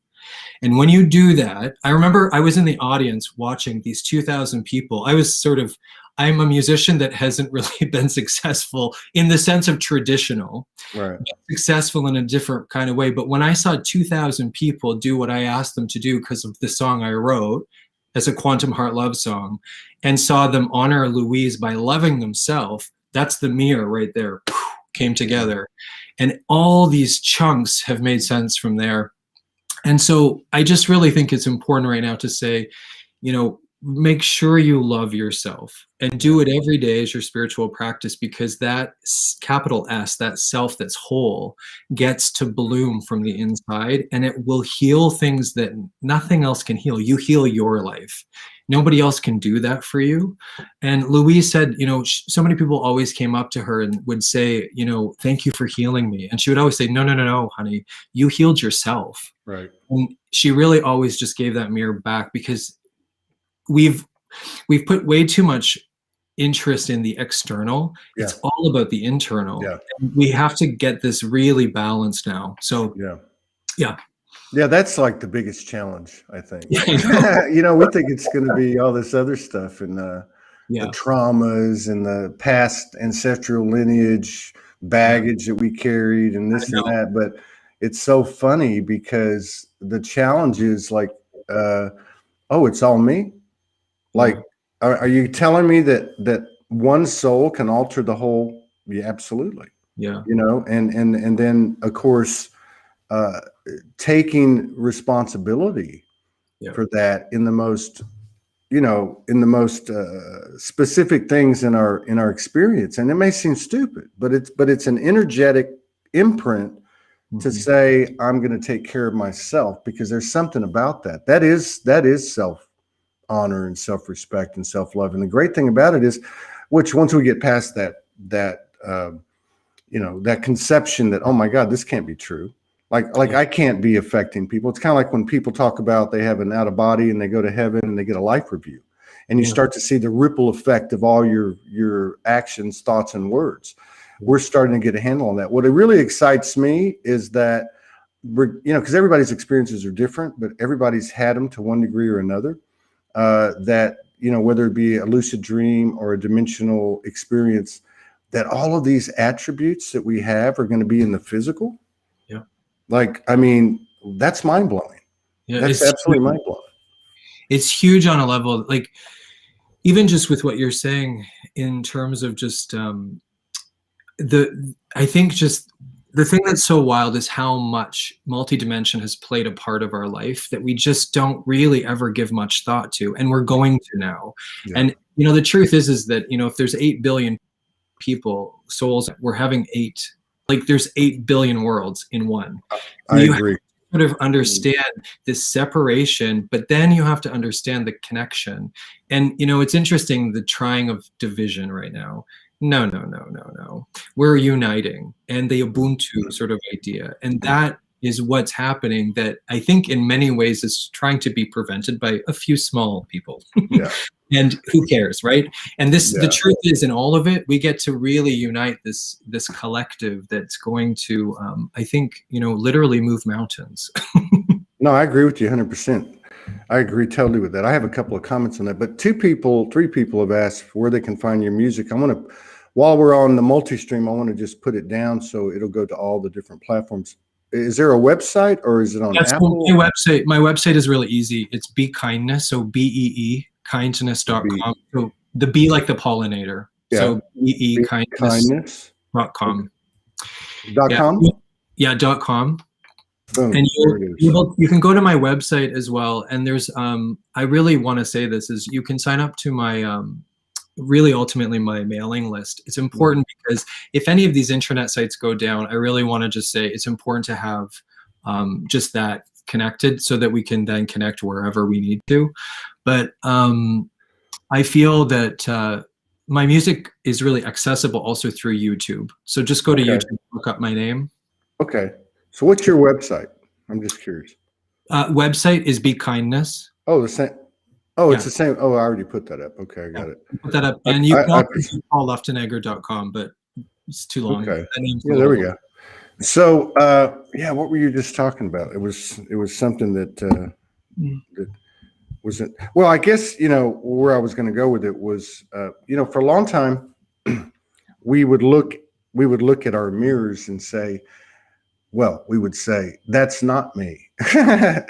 And when you do that, I remember I was in the audience watching these 2,000 people. I'm a musician that hasn't really been successful in the sense of traditional, right? Successful in a different kind of way. But when I saw 2,000 people do what I asked them to do because of the song I wrote as a quantum heart love song, and saw them honor Louise by loving themselves, that's the mirror right there, came together. And all these chunks have made sense from there. And so I just really think it's important right now to say, make sure you love yourself and do it every day as your spiritual practice, because that capital S, that self that's whole, gets to bloom from the inside, and it will heal things that nothing else can heal. You heal your life. Nobody else can do that for you. And Louise said, so many people always came up to her and would say, thank you for healing me. And she would always say, no, honey, you healed yourself. Right. And she really always just gave that mirror back, because we've put way too much interest in the external. Yeah. It's all about the internal. Yeah. And we have to get this really balanced now. So yeah, that's like the biggest challenge, I think. We think it's going to be all this other stuff, and the traumas and the past ancestral lineage baggage that we carried, and this and that. But it's so funny because the challenge is like, it's all me. Like, are you telling me that one soul can alter the whole? Yeah, absolutely. Yeah. And then of course, taking responsibility for that in the most, specific things in our experience. And it may seem stupid, but it's an energetic imprint to say, I'm going to take care of myself, because there's something about that. That is self honor and self-respect and self-love. And the great thing about it is, which once we get past that conception that, oh my God, this can't be true. Like I can't be affecting people. It's kind of like when people talk about they have an out of body and they go to heaven and they get a life review, and you start to see the ripple effect of all your actions, thoughts, and words. We're starting to get a handle on that. What really excites me is that because everybody's experiences are different, but everybody's had them to one degree or another. That whether it be a lucid dream or a dimensional experience, that all of these attributes that we have are going to be in the physical. Yeah. Like, I mean, that's mind blowing. Yeah, that's absolutely mind blowing. It's huge on a level, like even just with what you're saying in terms of just I think just the thing that's so wild is how much multidimension has played a part of our life that we just don't really ever give much thought to, and we're going to now. Yeah. And the truth is that if there's 8 billion people, souls, we're having there's 8 billion worlds in one. I agree. Sort of understand this separation, but then you have to understand the connection. And it's interesting, the trying of division right now. No. We're uniting, and the Ubuntu sort of idea. And that is what's happening, that I think in many ways is trying to be prevented by a few small people. Yeah. And who cares, right? And the truth is, in all of it, we get to really unite this collective that's going to, I think, literally move mountains. No, I agree with you 100%. I agree totally with that. I have a couple of comments on that, but 3 people have asked where they can find your music. I want to, while we're on the multi-stream, I want to just put it down so it'll go to all the different platforms. Is there a website, or is it on Apple? My website. My website is really easy. It's Be Kindness, so BEE kindness.com. So the B like the pollinator. Yeah. So BE kindness.com. .com? Yeah, .com. Boom, and you can go to my website as well. And there's I really want to say this is you can sign up to my really ultimately my mailing list. It's important because if any of these intranet sites go down, I really want to just say it's important to have just that connected so that we can then connect wherever we need to. But I feel that my music is really accessible also through YouTube. So just go to YouTube, look up my name. Okay. So what's your website? I'm just curious. Website is Be Kindness. Oh, the same. Oh, it's the same. Oh, I already put that up. Okay, I got it. Put that up. And you can also call Luftenegger.com, but it's too long. Okay. Yeah, there we go. So, what were you just talking about? It was something that wasn't, well, I guess, where I was going to go with it was, for a long time, we would look at our mirrors and say, well, we would say, that's not me. I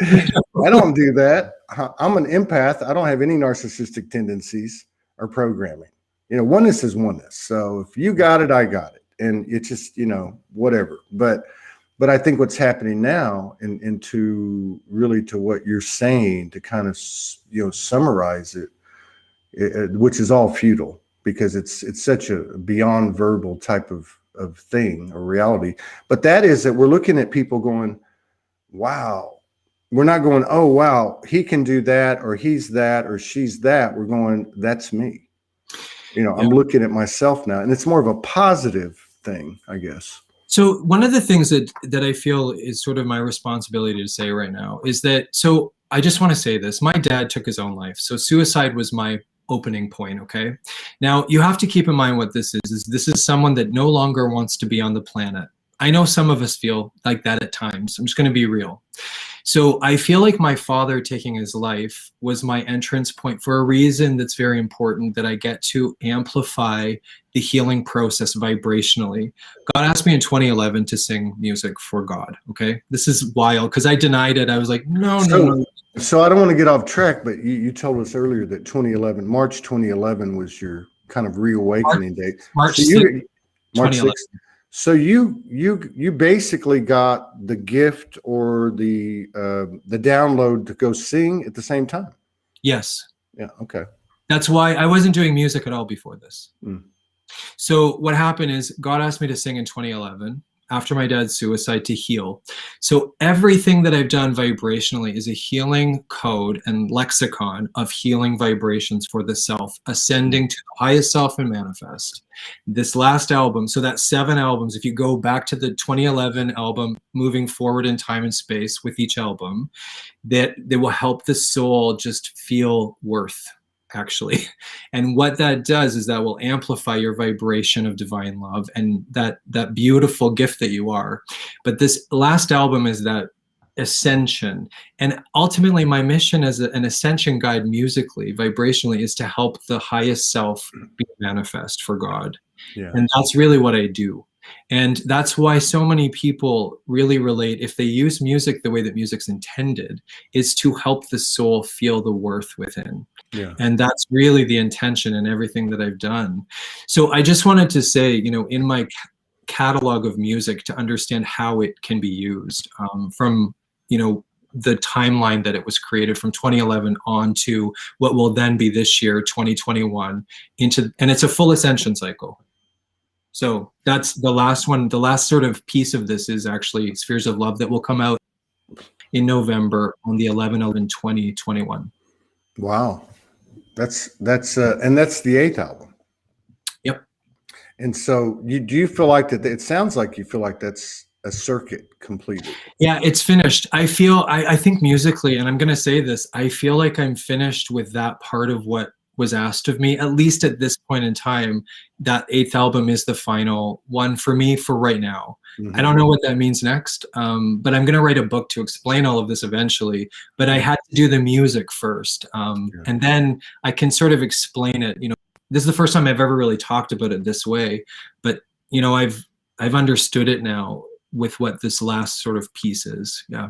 don't do that. I'm an empath. I don't have any narcissistic tendencies or programming. Oneness is oneness. So if you got it, I got it. And it's just, whatever. But I think what's happening now, and to really to what you're saying, to kind of, summarize it, which is all futile, because it's such a beyond verbal type of thing or reality. But that is that we're looking at people going, wow. We're not going, oh, wow, he can do that, or he's that, or she's that. We're going, that's me. I'm looking at myself now, and it's more of a positive thing, I guess. So one of the things that I feel is sort of my responsibility to say right now is that, so I just want to say this, my dad took his own life. So suicide was my opening point. Okay. Now you have to keep in mind what this is this is someone that no longer wants to be on the planet. I know some of us feel like that at times. I'm just going to be real. So I feel like my father taking his life was my entrance point for a reason that's very important, that I get to amplify the healing process vibrationally. God asked me in 2011 to sing music for God. Okay. This is wild because I denied it. I was like, no. So I don't want to get off track, but you told us earlier that March 2011 was your kind of reawakening date. March 6th. So you basically got the gift or the download to go sing at the same time. Yes. Yeah. Okay. That's why I wasn't doing music at all before this. So what happened is God asked me to sing in 2011. after my dad's suicide to heal. So everything that I've done vibrationally is a healing code and lexicon of healing vibrations for the self, ascending to the highest self and manifest. This last album, so that's 7 albums. If you go back to the 2011 album, moving forward in time and space with each album, that they will help the soul just feel worth, actually. And what that does is that will amplify your vibration of divine love and that beautiful gift that you are. But this last album is that ascension. And ultimately my mission as an ascension guide musically, vibrationally, is to help the highest self be manifest for God. Yeah. And that's really what I do. And that's why so many people really relate, if they use music the way that music's intended, is to help the soul feel the worth within. Yeah. And that's really the intention in everything that I've done. So I just wanted to say, you know, in my catalog of music, to understand how it can be used from, you know, the timeline that it was created from 2011 on to what will then be this year, 2021, into, and it's a full ascension cycle. So that's the last one. The last sort of piece of this is actually Spheres of Love, that will come out in November on the 11/11/2021. Wow. That's and that's the 8th album. Yep. And so do you feel like that, it sounds like you feel like that's a circuit completed? Yeah, it's finished. I feel, I think musically, and I'm going to say this, I feel like I'm finished with that part of what was asked of me, at least at this point in time. That 8th album is the final one for me for right now. Mm-hmm. I don't know what that means next, but I'm going to write a book to explain all of this eventually. But I had to do the music first, and then I can sort of explain it. You know, this is the first time I've ever really talked about it this way. But you know, I've understood it now with what this last sort of piece is. Yeah.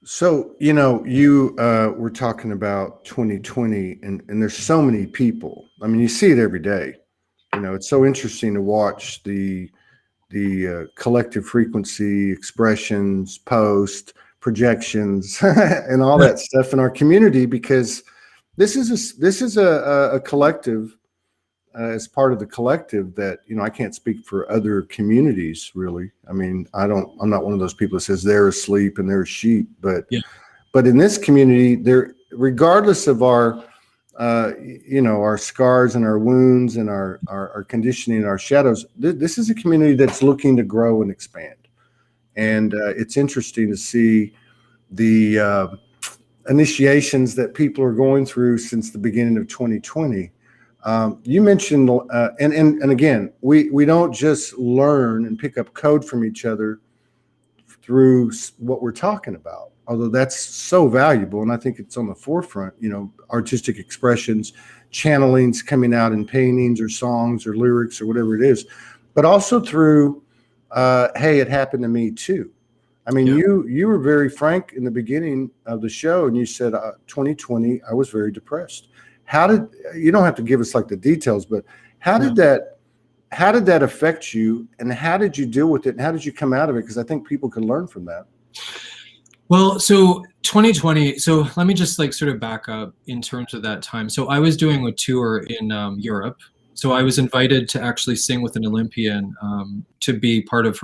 So, you know, you were talking about 2020, and there's so many people. I mean, you see it every day. You know, it's so interesting to watch the collective frequency expressions, post projections, and all that stuff in our community, because this is a collective. As part of the collective that, you know, I can't speak for other communities really. I mean, I'm not one of those people that says they're asleep and they're sheep, but in this community, there, regardless of our, you know, our scars and our wounds and our conditioning, our shadows, this is a community that's looking to grow and expand. And it's interesting to see the initiations that people are going through since the beginning of 2020. You mentioned, and again, we don't just learn and pick up code from each other through what we're talking about, although that's so valuable. And I think it's on the forefront, you know, artistic expressions, channelings coming out in paintings or songs or lyrics or whatever it is, but also through, hey, it happened to me too. I mean, you were very frank in the beginning of the show, and you said 2020, I was very depressed. How did, you don't have to give us like the details, but how did that affect you, and how did you deal with it, and how did you come out of it? Because I think people can learn from that. Well, so 2020, so let me just like sort of back up in terms of that time. So I was doing a tour in Europe. So I was invited to actually sing with an Olympian to be part of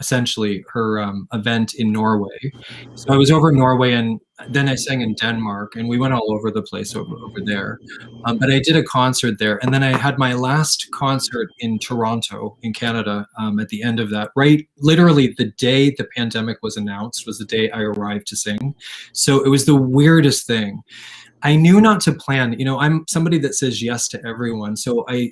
essentially her event in Norway. So I was over in Norway, and then I sang in Denmark, and we went all over the place over there. But I did a concert there, and then I had my last concert in Toronto in Canada at the end of that. Right, literally the day the pandemic was announced was the day I arrived to sing. So it was the weirdest thing. I knew not to plan. You know, I'm somebody that says yes to everyone. So I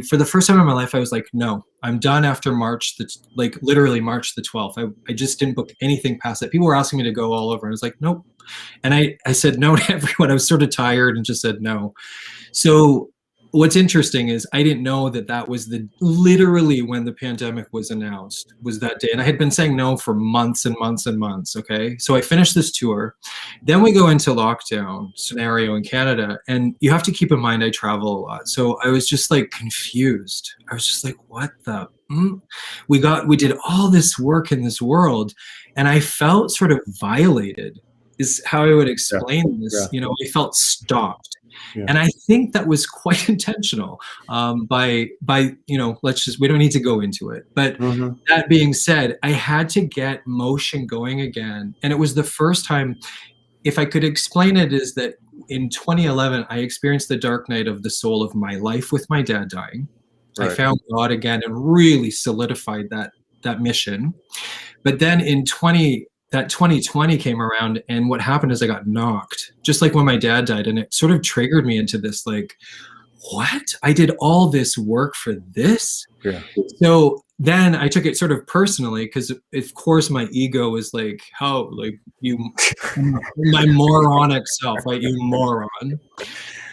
for the first time in my life, I was like, no, I'm done after March, literally March the 12th. I just didn't book anything past that. People were asking me to go all over, and I was like, nope. And I said no to everyone. I was sort of tired and just said no. So what's interesting is I didn't know that was literally when the pandemic was announced, was that day. And I had been saying no for months and months and months. Okay. So I finished this tour. Then we go into lockdown scenario in Canada. And you have to keep in mind, I travel a lot. So I was just like confused. I was just like, what the? We did all this work in this world, and I felt sort of violated, is how I would explain this. You know, I felt stopped. And I think that was quite intentional by we don't need to go into it. But that being said, I had to get motion going again. And it was the first time, if I could explain it, is that in 2011, I experienced the dark night of the soul of my life with my dad dying. Right. I found God again and really solidified that mission. But then in 2020 came around, and what happened is I got knocked, just like when my dad died, and it sort of triggered me into this, like, what? I did all this work for this? Yeah. So then I took it sort of personally, because of course my ego is like, how, like, you, my moronic self, right? You moron.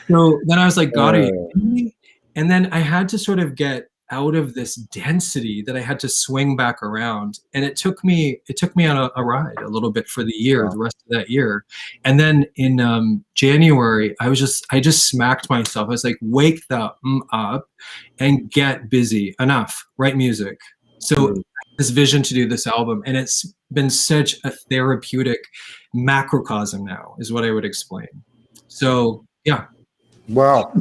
So then I was like, God, are you kidding me? And then I had to sort of get out of this density that I had to swing back around. And it took me on a ride a little bit for the year, the rest of that year. And then in January, I just smacked myself. I was like, wake the up and get busy. Enough, write music. So this vision to do this album, and it's been such a therapeutic macrocosm now, is what I would explain. So yeah. Wow.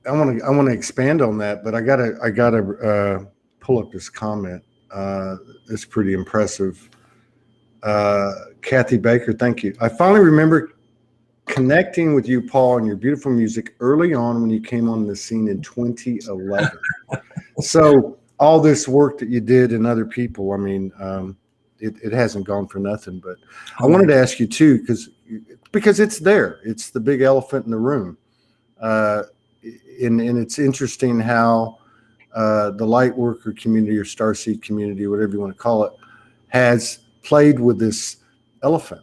I want to expand on that, but I gotta pull up this comment. It's pretty impressive. Kathy Baker, thank you. I finally remember connecting with you, Paul, and your beautiful music early on when you came on the scene in 2011. So all this work that you did and other people, I mean, it hasn't gone for nothing. But I wanted to ask you too, because it's there. It's the big elephant in the room. And it's interesting how the light worker community or starseed community, whatever you want to call it, has played with this elephant,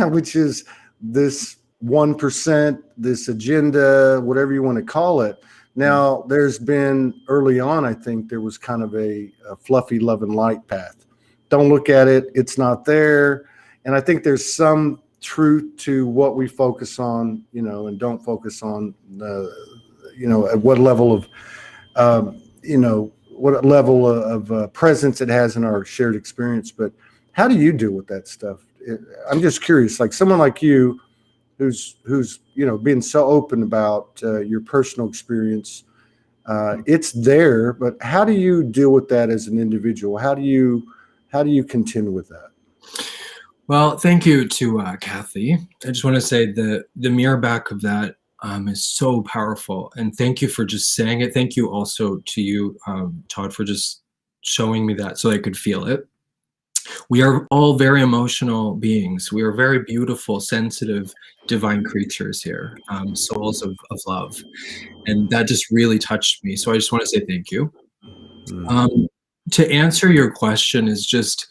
which is this 1%, this agenda, whatever you want to call it. Now, there's been early on, I think there was kind of a fluffy love and light path. Don't look at it. It's not there. And I think there's some truth to what we focus on, and don't focus on, at what level of, what level of presence it has in our shared experience. But how do you deal with that stuff? I'm just curious, like someone like you, who's being so open about your personal experience. It's there, but how do you deal with that as an individual? How do you contend with that? Well, thank you to Kathy. I just want to say the mirror back of that is so powerful, and thank you for just saying it. Thank you also to you, Todd, for just showing me that so I could feel it. We are all very emotional beings. We are very beautiful, sensitive, divine creatures here, souls of love, and that just really touched me. So I just want to say thank you. To answer your question is just,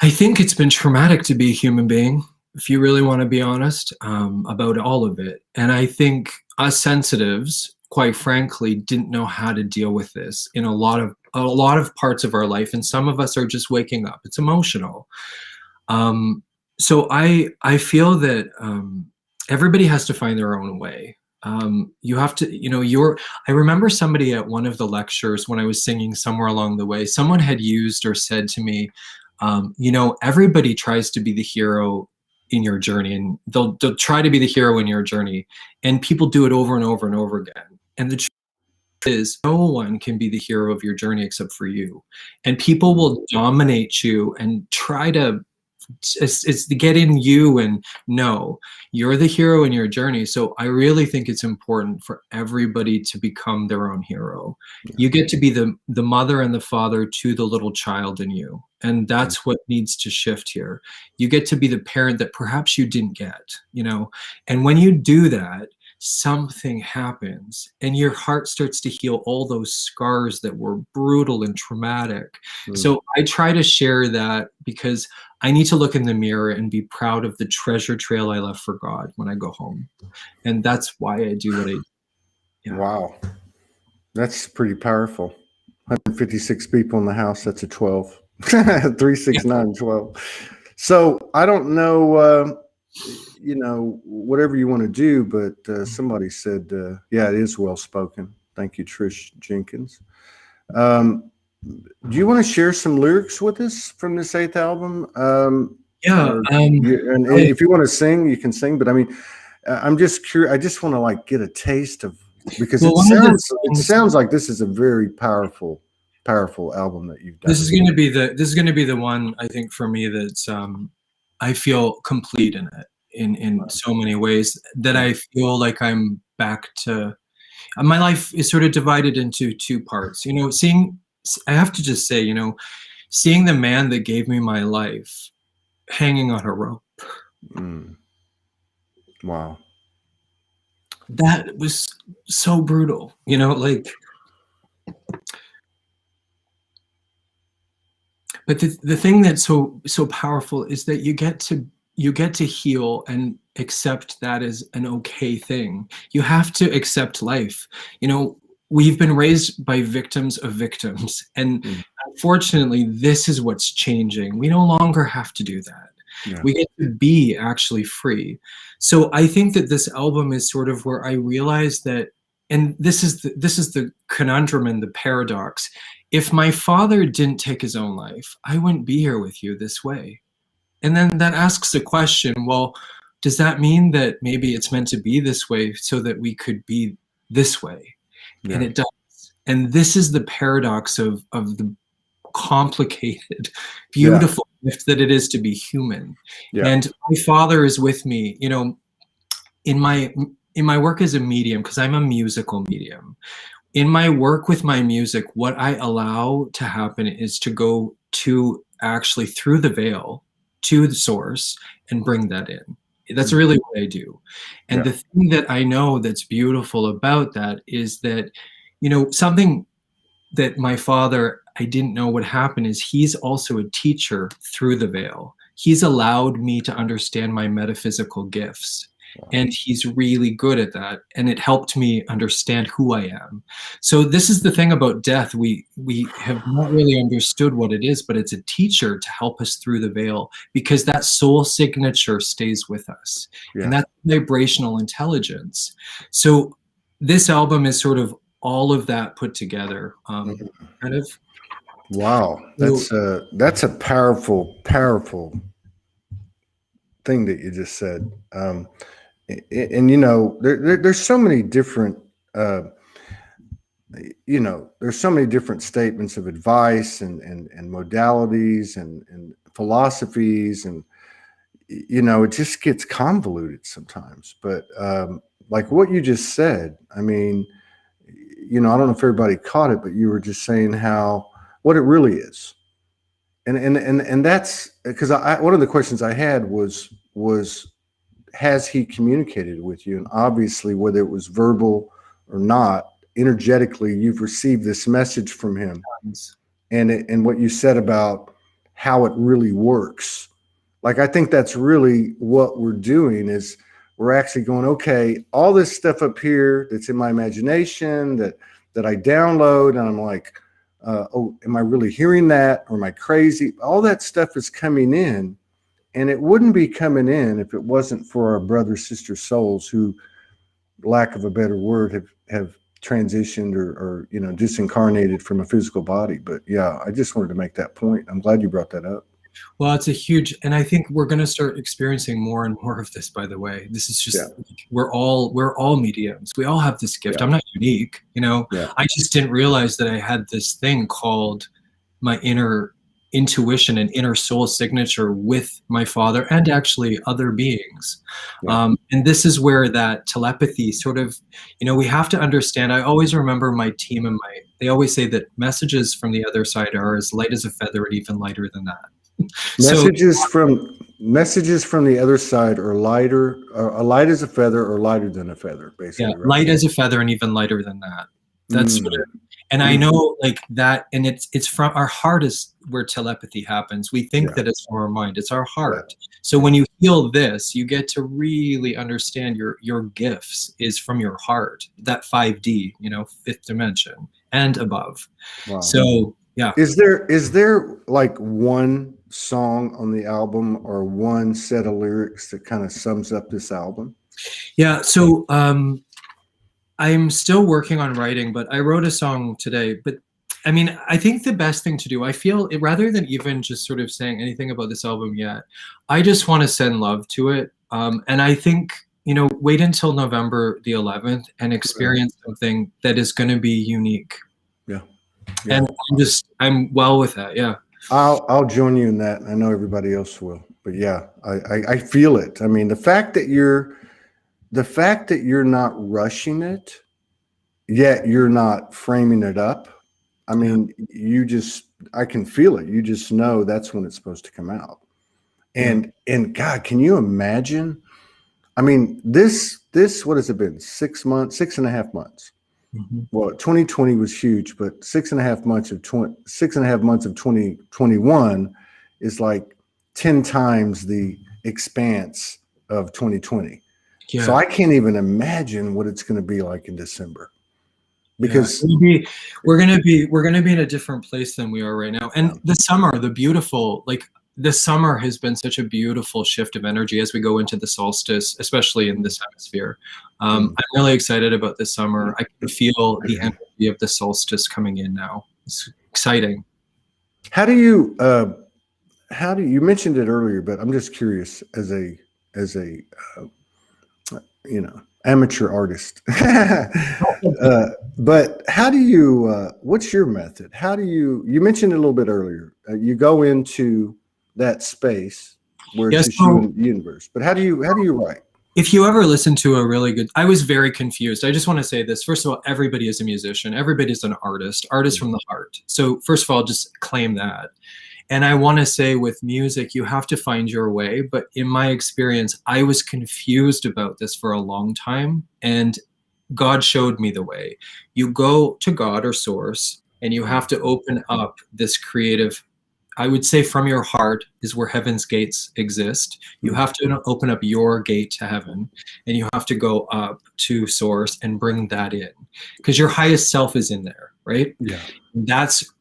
I think it's been traumatic to be a human being, if you really want to be honest, about all of it. And I think us sensitives, quite frankly, didn't know how to deal with this in a lot of parts of our life. And some of us are just waking up. It's emotional. So I feel that everybody has to find their own way. You have to, I remember somebody at one of the lectures when I was singing somewhere along the way, someone had used or said to me, everybody tries to be the hero in your journey, and they'll try to be the hero in your journey, and people do it over and over and over again. And the truth is, no one can be the hero of your journey except for you. And people will dominate you and try to it's to get in you, and no, you're the hero in your journey. So I really think it's important for everybody to become their own hero. You get to be the mother and the father to the little child in you. And that's what needs to shift here. You get to be the parent that perhaps you didn't get, and when you do that, something happens and your heart starts to heal all those scars that were brutal and traumatic. So I try to share that because I need to look in the mirror and be proud of the treasure trail I left for God when I go home. And that's why I do what I do. Yeah. Wow. That's pretty powerful. 156 people in the house. That's a 12. 3, 6, 9, 12. So I don't know, whatever you want to do, but somebody said, yeah, it is well spoken. Thank you, Trish Jenkins. Do you want to share some lyrics with us from this 8th album? Yeah. And if you want to sing, you can sing. But I mean, I'm just curious. I just want to like get a taste of, because Well, it sounds like this is a very powerful album that you've done. This is going to be the one, I think, for me that's I feel complete in it in so many ways, that I feel like I'm back to my life is sort of divided into two parts. You know, I have to just say, you know, seeing the man that gave me my life hanging on a rope. Wow. That was so brutal, you know, like, but the thing that's so powerful is that you get to heal and accept that as an okay thing. You have to accept life. You know, we've been raised by victims of victims, and unfortunately this is what's changing. We no longer have to do that. We get to be actually free. So I think that this album is sort of where I realized that, and this is the conundrum and the paradox. If my father didn't take his own life, I wouldn't be here with you this way. And then that asks the question, well, does that mean that maybe it's meant to be this way so that we could be this way? And it does. And this is the paradox of the complicated, beautiful gift that it is to be human. And my father is with me, you know, in my work as a medium, because I'm a musical medium. In my work with my music, what I allow to happen is to go to actually through the veil to the source and bring that in. That's really what I do. And the thing that I know that's beautiful about that is that, you know, something that my father, I didn't know would happen, is he's also a teacher through the veil. He's allowed me to understand my metaphysical gifts. And he's really good at that. And it helped me understand who I am. So this is the thing about death. We have not really understood what it is, but it's a teacher to help us through the veil, because that soul signature stays with us. And that's vibrational intelligence. So this album is sort of all of that put together, kind of. Wow. That's a powerful thing that you just said. And you know, there's so many different, you know, there's so many different statements of advice and modalities and philosophies, and you know, it just gets convoluted sometimes. But like what you just said, I mean, you know, I don't know if everybody caught it, but you were just saying how what it really is, and that's because one of the questions I had was has he communicated with you? And obviously, whether it was verbal or not, energetically, you've received this message from him. And what you said about how it really works. Like, I think that's really what we're doing, is we're actually going, okay, all this stuff up here that's in my imagination that I download, and I'm like, oh, am I really hearing that? Or am I crazy? All that stuff is coming in. And it wouldn't be coming in if it wasn't for our brother, sister souls who, lack of a better word, have transitioned or you know, disincarnated from a physical body. But yeah, I just wanted to make that point. I'm glad you brought that up. Well, it's a huge, and I think we're going to start experiencing more and more of this, by the way. This is just, we're all mediums. We all have this gift. I'm not unique, you know. I just didn't realize that I had this thing called my inner intuition and inner soul signature with my father and actually other beings. And this is where that telepathy sort of, you know, we have to understand. I always remember my team and they always say that messages from the other side are as light as a feather and even lighter than that. Messages from the other side are lighter, light as a feather or lighter than a feather, basically. Yeah, light as a feather and even lighter than that. That's sort of, and I know like that, and it's from our heart is where telepathy happens. We think that it's from our mind. It's our heart. So when you heal this, you get to really understand your gifts is from your heart, that 5D, you know, fifth dimension and above. So yeah. Is there like one song on the album or one set of lyrics that kind of sums up this album? Yeah. So I'm still working on writing, but I wrote a song today. But I mean, I think the best thing to do, I feel, rather than even just sort of saying anything about this album yet, I just want to send love to it. And I think wait until November the 11th and experience something that is going to be unique. Yeah. And I'm well with that. Yeah. I'll join you in that. I know everybody else will, but yeah, I feel it. I mean, the fact that you're not rushing it, yet you're not framing it up. I mean, I can feel it. You just know that's when it's supposed to come out. And God, can you imagine? I mean, this, what has it been? 6 months, 6.5 months. Mm-hmm. Well, 2020 was huge, but 6.5 months of 2021 is like 10 times the expanse of 2020. Yeah. So I can't even imagine what it's going to be like in December, because we're going to be in a different place than we are right now. And the summer, the summer has been such a beautiful shift of energy as we go into the solstice, especially in this hemisphere. I'm really excited about this summer. I can feel the energy of the solstice coming in now. It's exciting. How do you mentioned it earlier, but I'm just curious as a amateur artist. But how do you, what's your method? How do you mentioned it a little bit earlier, you go into that space where it's just you and the universe, but how do you write? If you ever listen to I was very confused. I just want to say this. First of all, everybody is a musician. Everybody is an artist from the heart. So first of all, just claim that. And I want to say with music, you have to find your way. But in my experience, I was confused about this for a long time. And God showed me the way. You go to God or source, and you have to open up this creative, I would say from your heart is where heaven's gates exist. You have to open up your gate to heaven, and you have to go up to source and bring that in, because your highest self is in there, right? Yeah.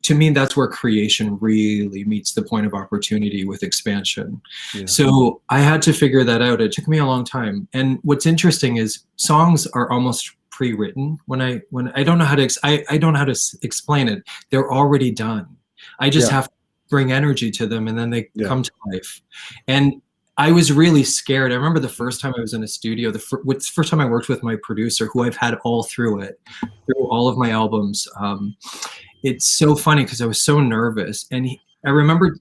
To me, that's where creation really meets the point of opportunity with expansion. Yeah. So I had to figure that out. It took me a long time. And what's interesting is songs are almost pre-written. When I don't know how to I don't know how to explain it. They're already done. I just have to bring energy to them, and then they come to life. And I was really scared. I remember the first time I was in a studio, the first time I worked with my producer, who I've had all through all of my albums. It's so funny because I was so nervous. And I remember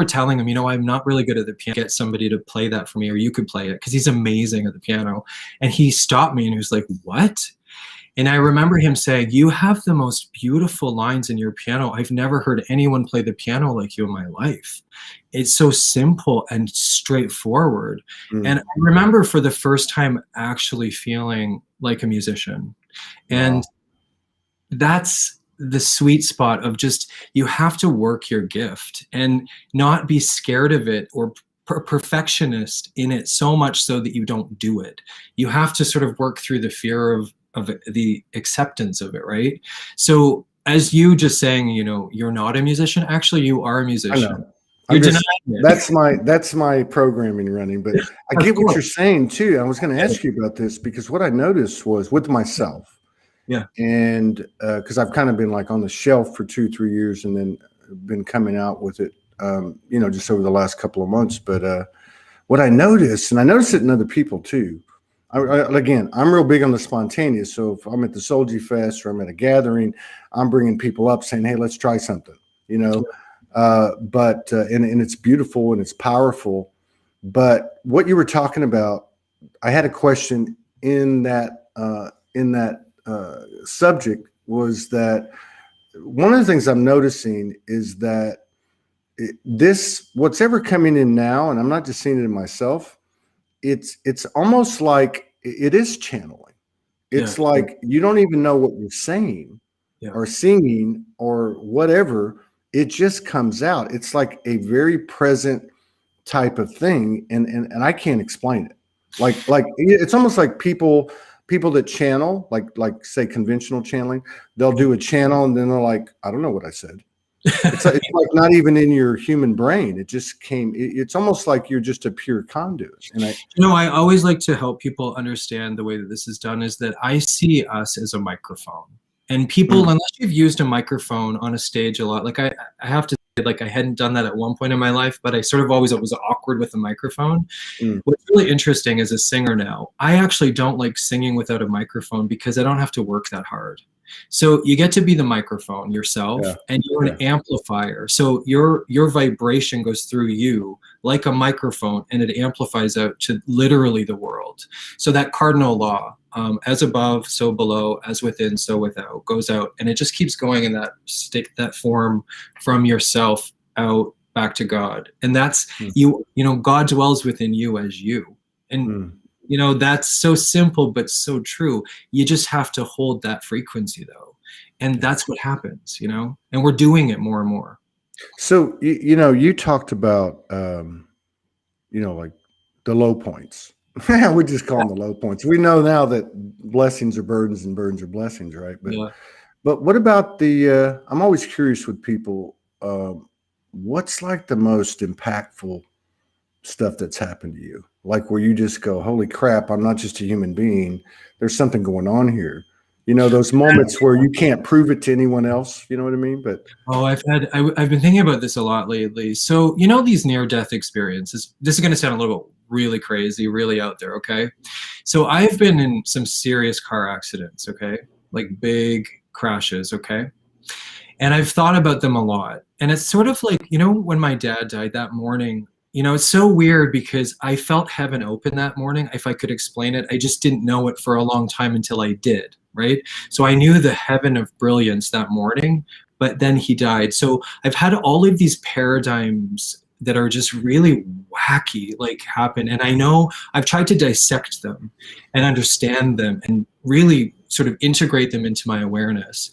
telling him, I'm not really good at the piano. Get somebody to play that for me, or you could play it, because he's amazing at the piano. And he stopped me and he was like, "What?" And I remember him saying, "You have the most beautiful lines in your piano. I've never heard anyone play the piano like you in my life. It's so simple and straightforward." And I remember for the first time actually feeling like a musician. And that's the sweet spot of just, you have to work your gift and not be scared of it or perfectionist in it so much so that you don't do it. You have to sort of work through the fear of the acceptance of it, right? So as you just saying, you're not a musician, actually you are a musician. You're denying it. That's my programming running, but I get what you're saying too. I was going to ask you about this, because what I noticed was with myself, and because I've kind of been like on the shelf for 2-3 years, and then been coming out with it, just over the last couple of months. But what I noticed, and I noticed it in other people too, again, I'm real big on the spontaneous. So if I'm at the Soulogy Fest or I'm at a gathering, I'm bringing people up saying, "Hey, let's try something," but it's beautiful and it's powerful. But what you were talking about, I had a question in that subject, was that one of the things I'm noticing is that what's ever coming in now, and I'm not just seeing it in myself, it's almost like it is channeling. It's like you don't even know what you're saying or singing or whatever. It just comes out. It's like a very present type of thing, and I can't explain it. Like it's almost like people that channel, like say conventional channeling, they'll do a channel and then they're like, "I don't know what I said." It's like not even in your human brain. It just came. It's almost like you're just a pure conduit. And I always like to help people understand the way that this is done is that I see us as a microphone, and people, unless you've used a microphone on a stage a lot, like I have to like I hadn't done that at one point in my life, but I sort of always was awkward with a microphone. Mm. What's really interesting as a singer now, I actually don't like singing without a microphone because I don't have to work that hard. So you get to be the microphone yourself, and you're an amplifier. So your vibration goes through you like a microphone, and it amplifies out to literally the world. So that cardinal law, as above, so below, as within, so without, goes out, and it just keeps going in that state, that form, from yourself out back to God. And that's you know, God dwells within you as you. And you know, that's so simple but so true. You just have to hold that frequency though, and that's what happens, you know, and we're doing it more and more. So you know, you talked about you know, like the low points. We just call them the low points. We know now that blessings are burdens and burdens are blessings, right? But what about the I'm always curious with people, what's like the most impactful stuff that's happened to you? Like where you just go, holy crap, I'm not just a human being. There's something going on here. You know, those moments where you can't prove it to anyone else, you know what I mean? But I've been thinking about this a lot lately. So, you know, these near-death experiences, this is going to sound a little really crazy, really out there, okay? So I've been in some serious car accidents, okay? Like big crashes, okay? And I've thought about them a lot. And it's sort of like, you know, when my dad died that morning, you know, it's so weird because I felt heaven open that morning, if I could explain it. I just didn't know it for a long time until I did, right? So I knew the heaven of brilliance that morning, but then he died. So I've had all of these paradigms that are just really wacky, like, happen. And I know I've tried to dissect them and understand them and really sort of integrate them into my awareness.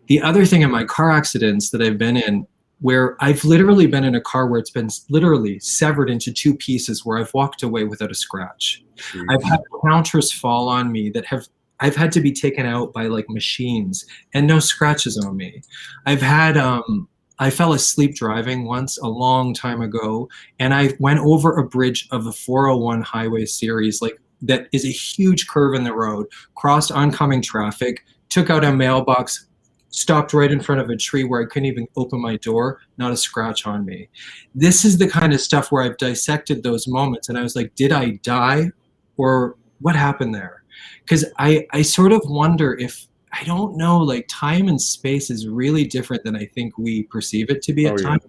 The other thing in my car accidents that I've been in, where I've literally been in a car where it's been literally severed into two pieces, where I've walked away without a scratch. I've had counters fall on me that I've had to be taken out by like machines, and no scratches on me. I've had I fell asleep driving once a long time ago, and I went over a bridge of the 401 highway series, like that is a huge curve in the road, crossed oncoming traffic, took out a mailbox, stopped right in front of a tree where I couldn't even open my door, not a scratch on me. This is the kind of stuff where I've dissected those moments, and I was like, did I die, or what happened there? Because I sort of wonder if, I don't know, like time and space is really different than I think we perceive it to be at times.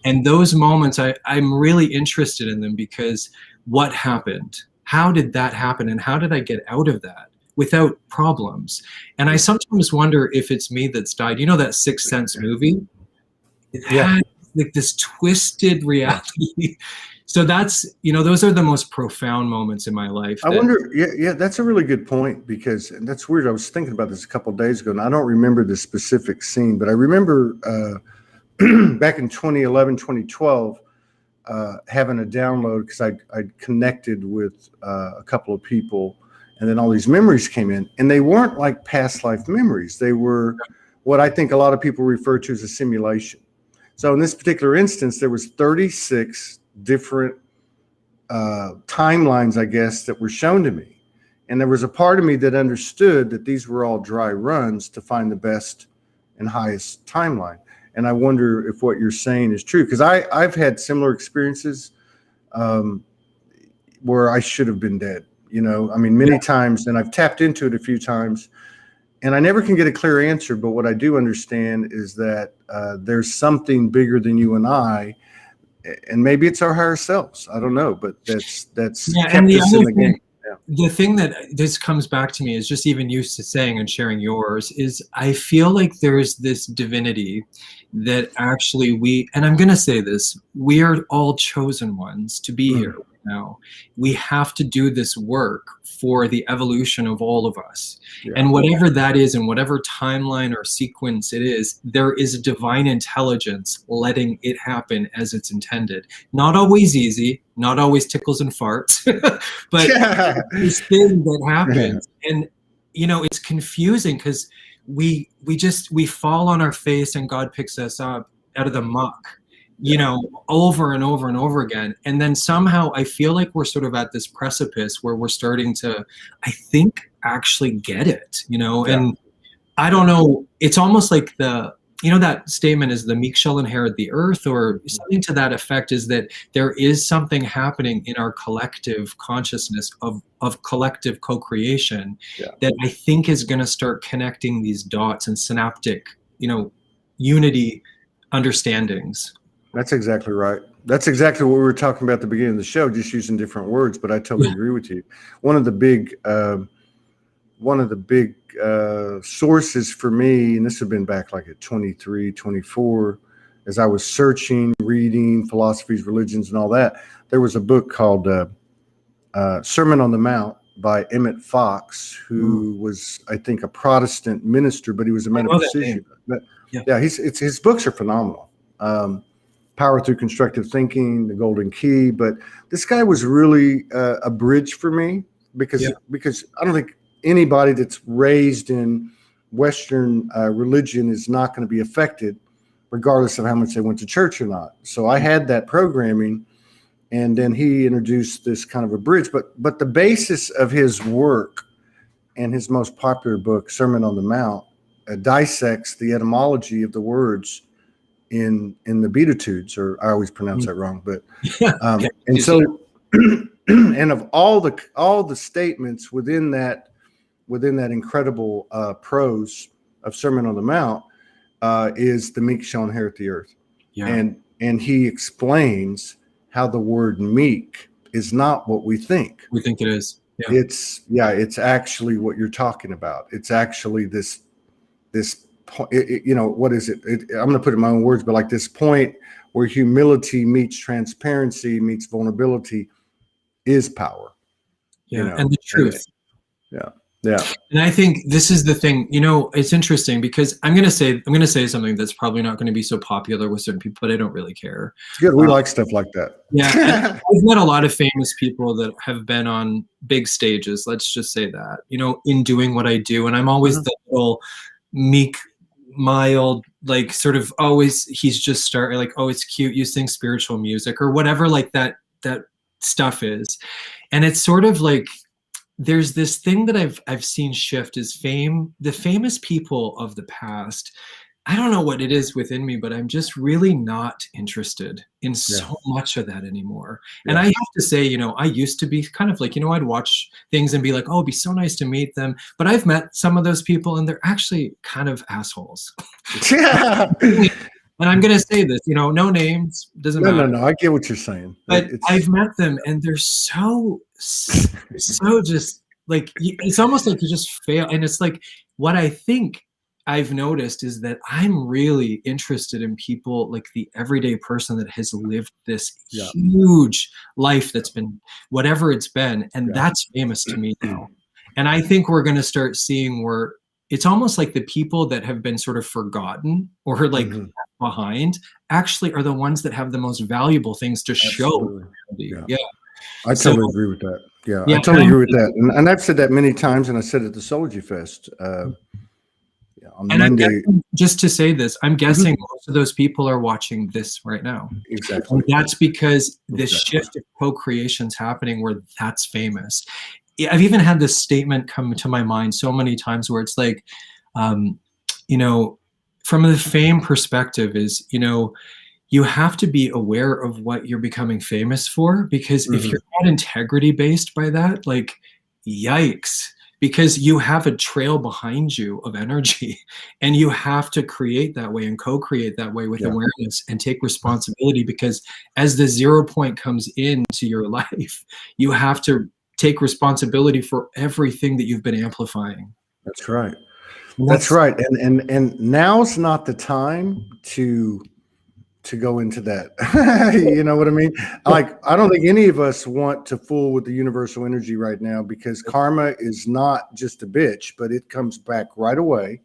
And those moments, I'm really interested in them, because what happened? How did that happen? And how did I get out of that without problems? And I sometimes wonder if it's me that's died. You know that Sixth Sense movie? It had like this twisted reality. So that's, you know, those are the most profound moments in my life. I wonder, yeah, that's a really good point, because and that's weird. I was thinking about this a couple of days ago, and I don't remember the specific scene, but I remember back in 2011, 2012, having a download, because I'd connected with a couple of people, and then all these memories came in, and they weren't like past life memories. They were what I think a lot of people refer to as a simulation. So in this particular instance, there was 36 different timelines, I guess, that were shown to me. And there was a part of me that understood that these were all dry runs to find the best and highest timeline. And I wonder if what you're saying is true, because I've had similar experiences where I should have been dead. You know, I mean, many times, and I've tapped into it a few times, and I never can get a clear answer. But what I do understand is that there's something bigger than you and I, and maybe it's our higher selves. I don't know, but that's kept us in the game. The thing that this comes back to me is just even used to saying and sharing yours is, I feel like there's this divinity that actually and I'm going to say this, we are all chosen ones to be here right now. We have to do this work for the evolution of all of us. And whatever that is, and whatever timeline or sequence it is, there is a divine intelligence letting it happen as it's intended. Not always easy, not always tickles and farts, but this thing that happens. And, you know, it's confusing because we fall on our face and God picks us up out of the muck, you know, over and over and over again. And then somehow I feel like we're sort of at this precipice where we're starting to, I think, actually get it, you know. And I don't know, it's almost like that statement is the meek shall inherit the earth, or something to that effect, is that there is something happening in our collective consciousness of collective co-creation that I think is going to start connecting these dots and synaptic, unity understandings. That's exactly right. That's exactly what we were talking about at the beginning of the show, just using different words, but I totally agree with you. One of the big sources for me, and this had been back like at 23, 24, as I was searching, reading philosophies, religions, and all that, there was a book called Sermon on the Mount by Emmett Fox, who was, I think, a Protestant minister, but he was a metaphysician. But his books are phenomenal. Power Through Constructive Thinking, The Golden Key. But this guy was really a bridge for me because I don't think anybody that's raised in Western religion is not going to be affected, regardless of how much they went to church or not. So I had that programming, and then he introduced this kind of a bridge. But the basis of his work and his most popular book, Sermon on the Mount, dissects the etymology of the words in the Beatitudes, or I always pronounce that wrong, but and so and of all the statements within that incredible prose of Sermon on the Mount is the meek shall inherit the earth, and he explains how the word meek is not what we think. We think it is. It's actually what you're talking about. It's actually this what is it? I'm going to put it in my own words, but like this point where humility meets transparency meets vulnerability is power. And the truth. Yeah. And I think this is the thing, it's interesting because I'm going to say something that's probably not going to be so popular with certain people, but I don't really care. It's good. We like stuff like that. Yeah. I've met a lot of famous people that have been on big stages. Let's just say that, in doing what I do. And I'm always the little meek, mild, like sort of always, he's just starting like, oh, it's cute, you sing spiritual music or whatever, like that stuff is. And it's sort of like there's this thing that I've seen shift is the famous people of the past. I don't know what it is within me, but I'm just really not interested in so much of that anymore. And I have to say, I used to be kind of like, I'd watch things and be like, oh, it'd be so nice to meet them. But I've met some of those people and they're actually kind of assholes. Yeah. And I'm going to say this, no names, doesn't matter. No, I get what you're saying. But I've met them and they're so just like, it's almost like you just fail. And it's like, what I think I've noticed is that I'm really interested in people like the everyday person that has lived this huge life that's been whatever it's been. And that's famous to me now. And I think we're going to start seeing where it's almost like the people that have been sort of forgotten or like behind actually are the ones that have the most valuable things to show. I totally agree with that. I totally agree with that. And I've said that many times, and I said it at the Soulogy Fest on Monday. Just to say this, I'm guessing most of those people are watching this right now. Exactly. And that's because this shift of co-creation is happening where that's famous. I've even had this statement come to my mind so many times where it's like, from the fame perspective is, you have to be aware of what you're becoming famous for, because if you're not integrity based by that, like, yikes, because you have a trail behind you of energy and you have to create that way and co-create that way with awareness and take responsibility, because as the 0 point comes into your life, you have to take responsibility for everything that you've been amplifying. That's right. That's right. And now's not the time to go into that. You know what I mean? Like, I don't think any of us want to fool with the universal energy right now, because karma is not just a bitch, but it comes back right away.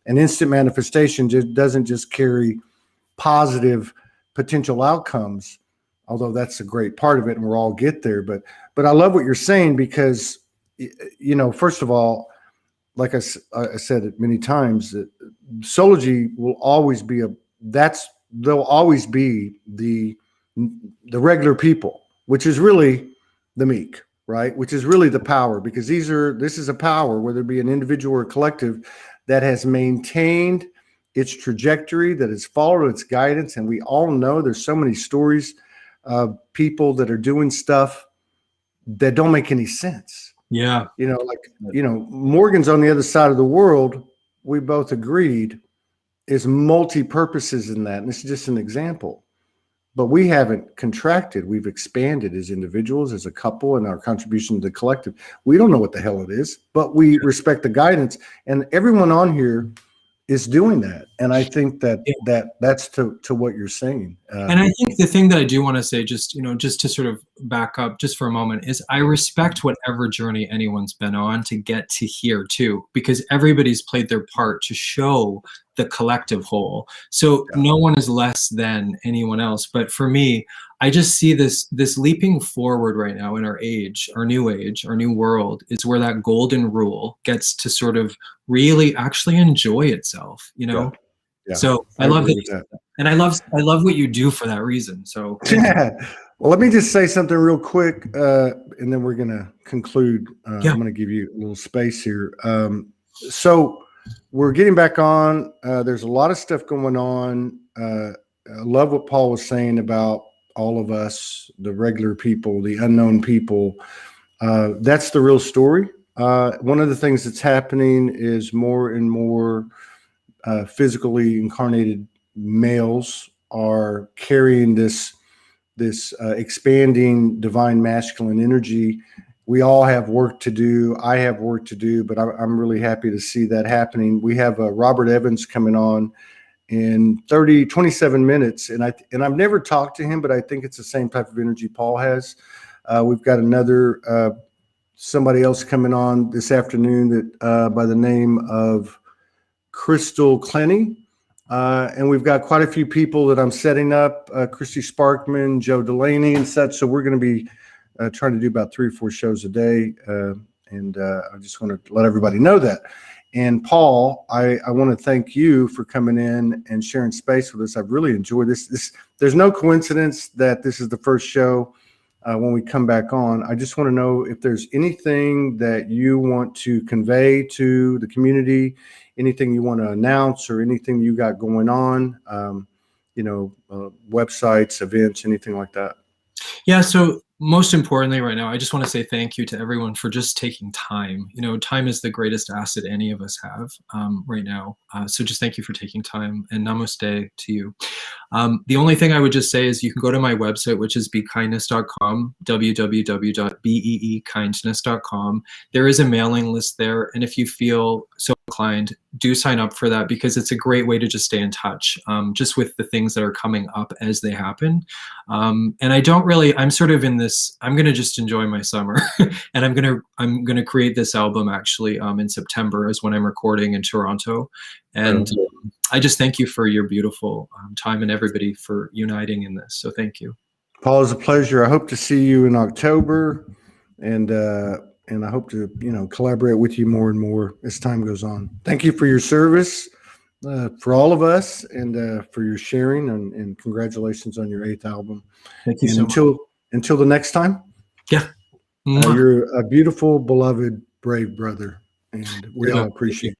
And instant manifestation doesn't just carry positive potential outcomes, although that's a great part of it and we'll all get there. But I love what you're saying, because, first of all, like I said it many times, that Soulogy will always be they'll always be the regular people, which is really the meek, right? Which is really the power, because this is a power, whether it be an individual or a collective, that has maintained its trajectory, that has followed its guidance. And we all know there's so many stories of people that are doing stuff that don't make any sense. Yeah. Morgan's on the other side of the world. We both agreed is multi-purposes in that. And this is just an example. But we haven't contracted. We've expanded as individuals, as a couple, and our contribution to the collective. We don't know what the hell it is, but we respect the guidance. And everyone on here is doing that. And I think that's to what you're saying. And I think the thing that I do want to say, just to sort of back up just for a moment, is I respect whatever journey anyone's been on to get to here too, because everybody's played their part to show the collective whole. So no one is less than anyone else. But for me, I just see this leaping forward right now in our age, our new world, is where that golden rule gets to sort of really actually enjoy itself, Yeah. So I love that. And I love what you do for that reason. So yeah. Well, let me just say something real quick, and then we're going to conclude. I'm going to give you a little space here. So we're getting back on. There's a lot of stuff going on. I love what Paul was saying about all of us, the regular people, the unknown people. That's the real story. One of the things that's happening is more and more physically incarnated males are carrying this expanding divine masculine energy. We all have work to do. I have work to do, but I'm really happy to see that happening. We have Robert Evans coming on in 27 minutes. And I've never talked to him, but I think it's the same type of energy Paul has. We've got another, somebody else coming on this afternoon that by the name of Crystal Clenny. And we've got quite a few people that I'm setting up, Christy Sparkman, Joe Delaney and such. So we're going to be trying to do about 3 or 4 shows a day. And I just want to let everybody know that. And Paul, I want to thank you for coming in and sharing space with us. I've really enjoyed this. There's no coincidence that this is the first show when we come back on. I just want to know if there's anything that you want to convey to the community, anything you want to announce, or anything you got going on, websites, events, anything like that. Yeah. So most importantly right now, I just want to say thank you to everyone for just taking time. Time is the greatest asset any of us have right now. So just thank you for taking time, and namaste to you. The only thing I would just say is you can go to my website, which is bekindness.com, www.beekindness.com. There is a mailing list there. And if you feel so inclined, do sign up for that, because it's a great way to just stay in touch, just with the things that are coming up as they happen. And I'm sort of in this, I'm going to just enjoy my summer and I'm going to create this album actually in September is when I'm recording in Toronto. And I just thank you for your beautiful time, and everybody for uniting in this. So thank you. Paul, it's a pleasure. I hope to see you in October, and I hope to, collaborate with you more and more as time goes on. Thank you for your service for all of us, and for your sharing, and congratulations on your 8th album. Thank you and so much. Until the next time. Yeah. You're a beautiful, beloved, brave brother, and we all appreciate it.